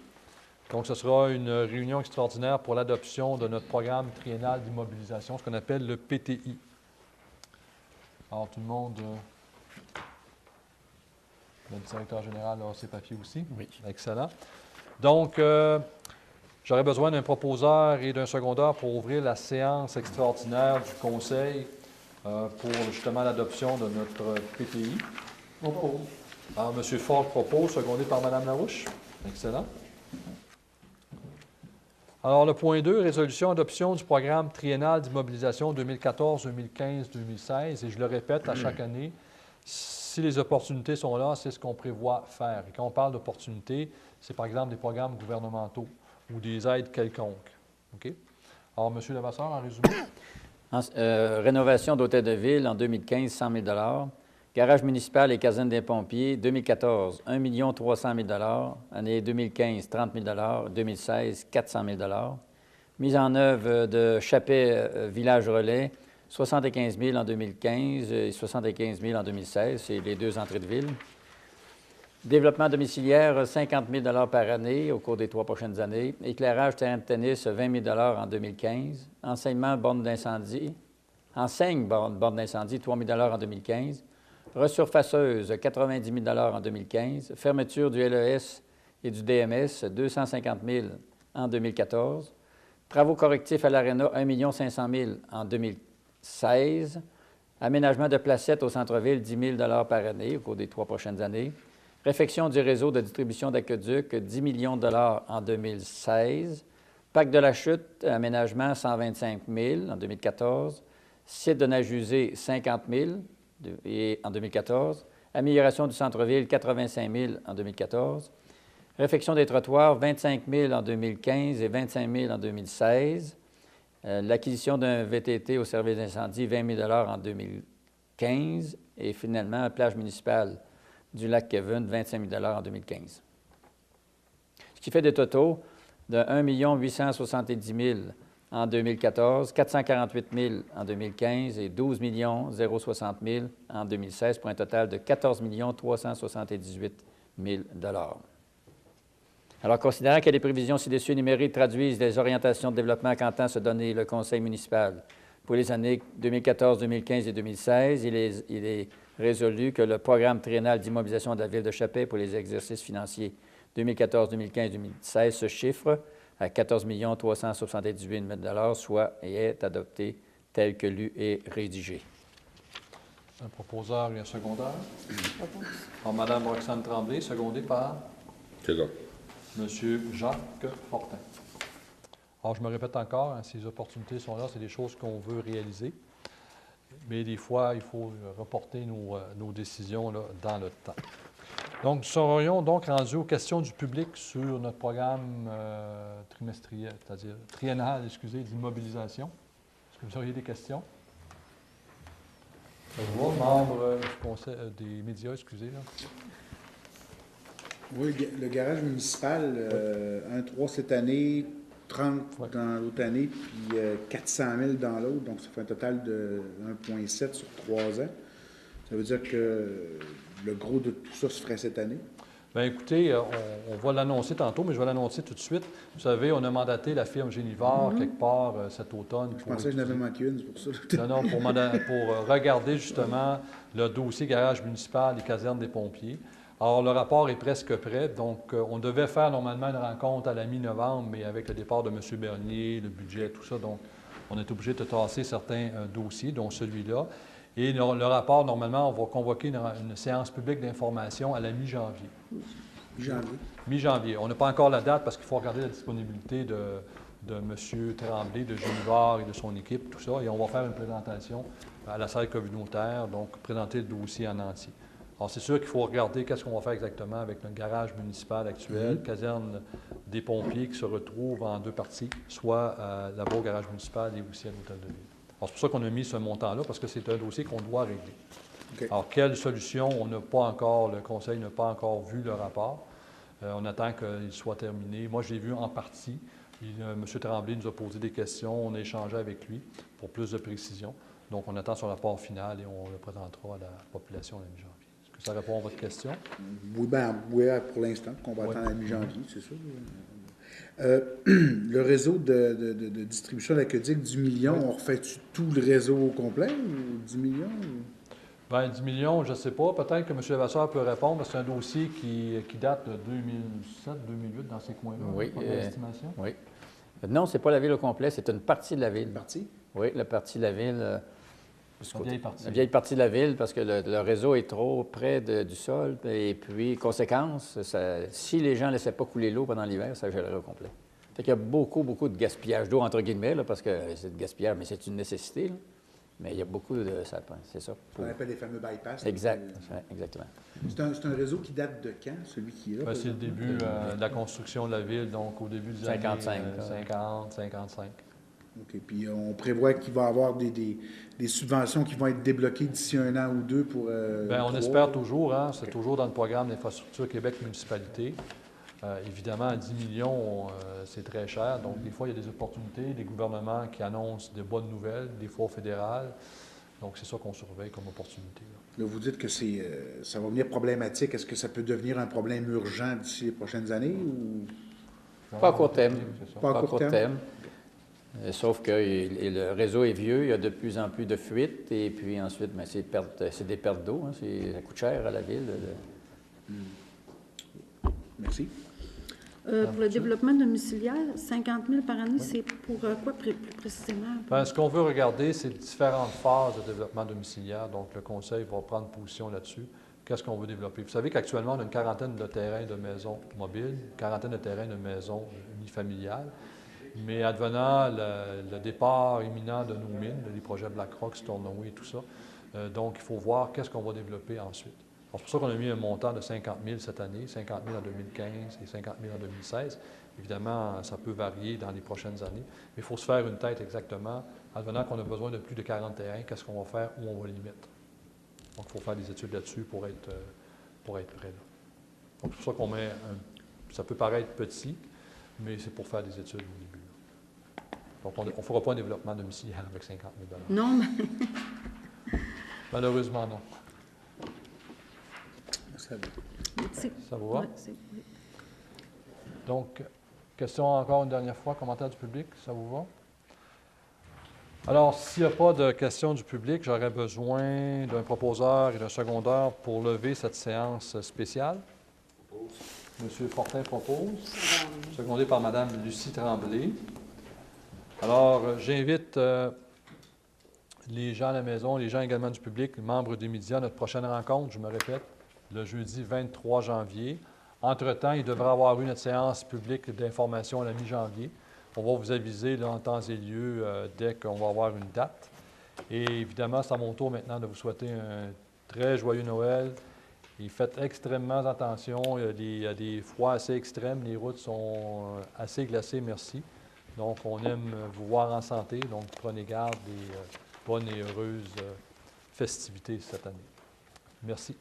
Donc, ce sera une réunion extraordinaire pour l'adoption de notre programme triennal d'immobilisation, ce qu'on appelle le PTI. Alors, tout le monde, le directeur général a ses papiers aussi. Oui. Excellent. Donc, j'aurais besoin d'un proposeur et d'un secondaire pour ouvrir la séance extraordinaire du Conseil pour justement l'adoption de notre PTI. Alors, M. Ford propose, secondé par Mme Larouche. Excellent. Alors, le point 2, résolution adoption du programme triennal d'immobilisation 2014, 2015, 2016. Et je le répète à chaque année, Si les opportunités sont là, c'est ce qu'on prévoit faire. Et quand on parle d'opportunités, c'est par exemple des programmes gouvernementaux ou des aides quelconques. OK? Alors, M. Levasseur, en résumé. Rénovation d'hôtel de ville en 2015, 100 000 Garage municipal et caserne des pompiers, 2014, 1 300 000 Année 2015, 30 000 2016, 400 000 Mise en œuvre de Chappet Village Relais, 75 000 en 2015 et 75 000 en 2016. C'est les 2 entrées de ville. Développement domiciliaire, 50 000 par année au cours des 3 prochaines années. Éclairage, terrain de tennis, 20 000 en 2015. Enseignement, borne d'incendie. Enseigne, borne d'incendie, 3 000 en 2015. Resurfaceuse, 90 000 en 2015. Fermeture du LES et du DMS, 250 000 en 2014. Travaux correctifs à l'Arena, 1 500 000 en 2016. Aménagement de placettes au centre-ville, 10 000 par année au cours des 3 prochaines années. Réfection du réseau de distribution d'aqueduc, 10 millions de $ en 2016. Parc de la Chute, aménagement, 125 000 en 2014. Site de nage usée, 50 000 en 2014. Amélioration du centre-ville, 85 000 en 2014. Réfection des trottoirs, 25 000 en 2015 et 25 000 en 2016. L'acquisition d'un VTT au service d'incendie, 20 000 $ en 2015. Et finalement, plage municipale du lac Kevin, 25 000 $ en 2015. Ce qui fait des totaux de 1 870 000 en 2014, 448 000 en 2015 et 12 060 000 en 2016 pour un total de 14 378 000 $. Alors, considérant que les prévisions ci-dessus énumérées traduisent les orientations de développement qu'entend se donner le Conseil municipal pour les années 2014, 2015 et 2016, il est résolu que le programme triennal d'immobilisation de la Ville de Chappé pour les exercices financiers 2014, 2015 et 2016 se chiffre à 14 378 000 $, soit et est adopté tel que lu et rédigé. Un proposeur et un secondaire. Alors, Mme Roxane Tremblay, secondée par Second. M. Jacques Fortin. Alors, je me répète encore, hein, ces opportunités sont là, c'est des choses qu'on veut réaliser. Mais des fois, il faut reporter nos décisions là, dans le temps. Donc, nous serions donc rendus aux questions du public sur notre programme trimestriel, c'est-à-dire triennal, d'immobilisation. Est-ce que vous auriez des questions? Membre du conseil des médias, excusez. Là. Oui, le garage municipal, 1,3 cette année, 30 dans l'autre année, puis 400 000 dans l'autre, donc ça fait un total de 1,7 sur 3 ans. Ça veut dire que le gros de tout ça se ferait cette année? Bien, écoutez, on va l'annoncer tantôt, mais je vais l'annoncer tout de suite. Vous savez, on a mandaté la firme Génivard quelque part cet automne. Je pensais que je n'avais manqué une, c'est pour ça. Non, pour regarder justement le dossier garage municipal et caserne des pompiers. Alors, le rapport est presque prêt, donc on devait faire normalement une rencontre à la mi-novembre, mais avec le départ de M. Bernier, le budget, tout ça, donc on est obligé de tasser certains dossiers, dont celui-là. Et le rapport, normalement, on va convoquer une séance publique d'information à la mi-janvier. Mi-janvier. Mi-janvier. On n'a pas encore la date parce qu'il faut regarder la disponibilité de M. Tremblay, de Génivard et de son équipe, tout ça, et on va faire une présentation à la salle communautaire, donc présenter le dossier en entier. Alors, c'est sûr qu'il faut regarder qu'est-ce qu'on va faire exactement avec notre garage municipal actuel, caserne des pompiers qui se retrouve en 2 parties, soit là-bas au garage municipal et aussi à l'hôtel de ville. Alors, c'est pour ça qu'on a mis ce montant-là, parce que c'est un dossier qu'on doit régler. Okay. Alors, quelle solution? On n'a pas encore, le Conseil n'a pas encore vu le rapport. On attend qu'il soit terminé. Moi, je l'ai vu en partie. M. Tremblay nous a posé des questions, on a échangé avec lui pour plus de précision. Donc, on attend son rapport final et on le présentera à la population la mi-janvier. Est-ce que ça répond à votre question? Oui, pour l'instant, qu'on va attendre la mi-janvier, c'est sûr. Le réseau de distribution d'aqueduc, 10 millions, on refait-tu tout le réseau au complet ou 10 millions? Bien, 10 millions, je ne sais pas. Peut-être que M. Levasseur peut répondre. C'est un dossier qui date de 2007-2008 dans ces coins-là. Oui. Estimation. Oui. Non, ce n'est pas la ville au complet, c'est une partie de la ville. Une partie? Oui, la partie de la ville. La vieille partie. La vieille partie de la ville, parce que le réseau est trop près du sol. Et puis, conséquence, si les gens ne laissaient pas couler l'eau pendant l'hiver, ça gèlerait au complet. Fait qu'il y a beaucoup, beaucoup de gaspillage d'eau, entre guillemets, là, parce que c'est de gaspillage, mais c'est une nécessité. Là. Mais il y a beaucoup de sapins, c'est ça. On appelle les fameux bypass. Exact, ouais, exactement. C'est un réseau qui date de quand, celui qui est là? Ben, c'est le début de la construction de la ville, donc au début des 55, années 50, 55. OK. Puis on prévoit qu'il va y avoir des subventions qui vont être débloquées d'ici 1 an ou 2 pour... Bien, on espère toujours, hein, c'est toujours dans le programme d'Infrastructure Québec Municipalité. Évidemment, à 10 millions, c'est très cher. Donc, des fois, il y a des opportunités, des gouvernements qui annoncent de bonnes nouvelles, des fois fédérales. Donc, c'est ça qu'on surveille comme opportunité. Là, vous dites que ça va venir problématique. Est-ce que ça peut devenir un problème urgent d'ici les prochaines années? Ou... Pas à court terme. Pas à court terme. Sauf que le réseau est vieux, il y a de plus en plus de fuites, et puis ensuite, bien, c'est des pertes d'eau. Hein, ça coûte cher à la ville. Merci. Pour le développement domiciliaire, 50 000 par année, c'est pour quoi plus précisément? Bien, ce qu'on veut regarder, c'est différentes phases de développement domiciliaire. Donc, le Conseil va prendre position là-dessus. Qu'est-ce qu'on veut développer? Vous savez qu'actuellement, on a une quarantaine de terrains de maisons mobiles, une quarantaine de terrains de maisons unifamiliales. Mais advenant le départ imminent de nos mines, les projets BlackRock, Stornoway et tout ça, donc il faut voir qu'est-ce qu'on va développer ensuite. C'est pour ça qu'on a mis un montant de 50 000 cette année, 50 000 en 2015 et 50 000 en 2016. Évidemment, ça peut varier dans les prochaines années, mais il faut se faire une tête exactement. Advenant qu'on a besoin de plus de 40 terrains, qu'est-ce qu'on va faire, où on va les mettre. Donc, il faut faire des études là-dessus pour être prêt. Là. Donc, c'est pour ça qu'on met ça peut paraître petit, mais c'est pour faire des études au début. Là. Donc, on ne fera pas un développement domiciliaire avec 50 000 $. Non, mais... Malheureusement, non. Merci. Ça vous va? Ouais, oui. Donc, question encore une dernière fois, commentaire du public, ça vous va? Alors, s'il n'y a pas de questions du public, j'aurais besoin d'un proposeur et d'un secondeur pour lever cette séance spéciale. Monsieur Fortin propose, secondé par Mme Lucie Tremblay. Alors, j'invite les gens à la maison, les gens également du public, les membres des médias, notre prochaine rencontre, je me répète, le jeudi 23 janvier. Entre-temps, il devrait y avoir eu notre séance publique d'information à la mi-janvier. On va vous aviser là, en temps et lieu dès qu'on va avoir une date. Et évidemment, c'est à mon tour maintenant de vous souhaiter un très joyeux Noël. Et faites extrêmement attention. Il y a des froids assez extrêmes. Les routes sont assez glacées, merci. Donc, on aime vous voir en santé. Donc, prenez garde et bonnes et heureuses festivités cette année. Merci.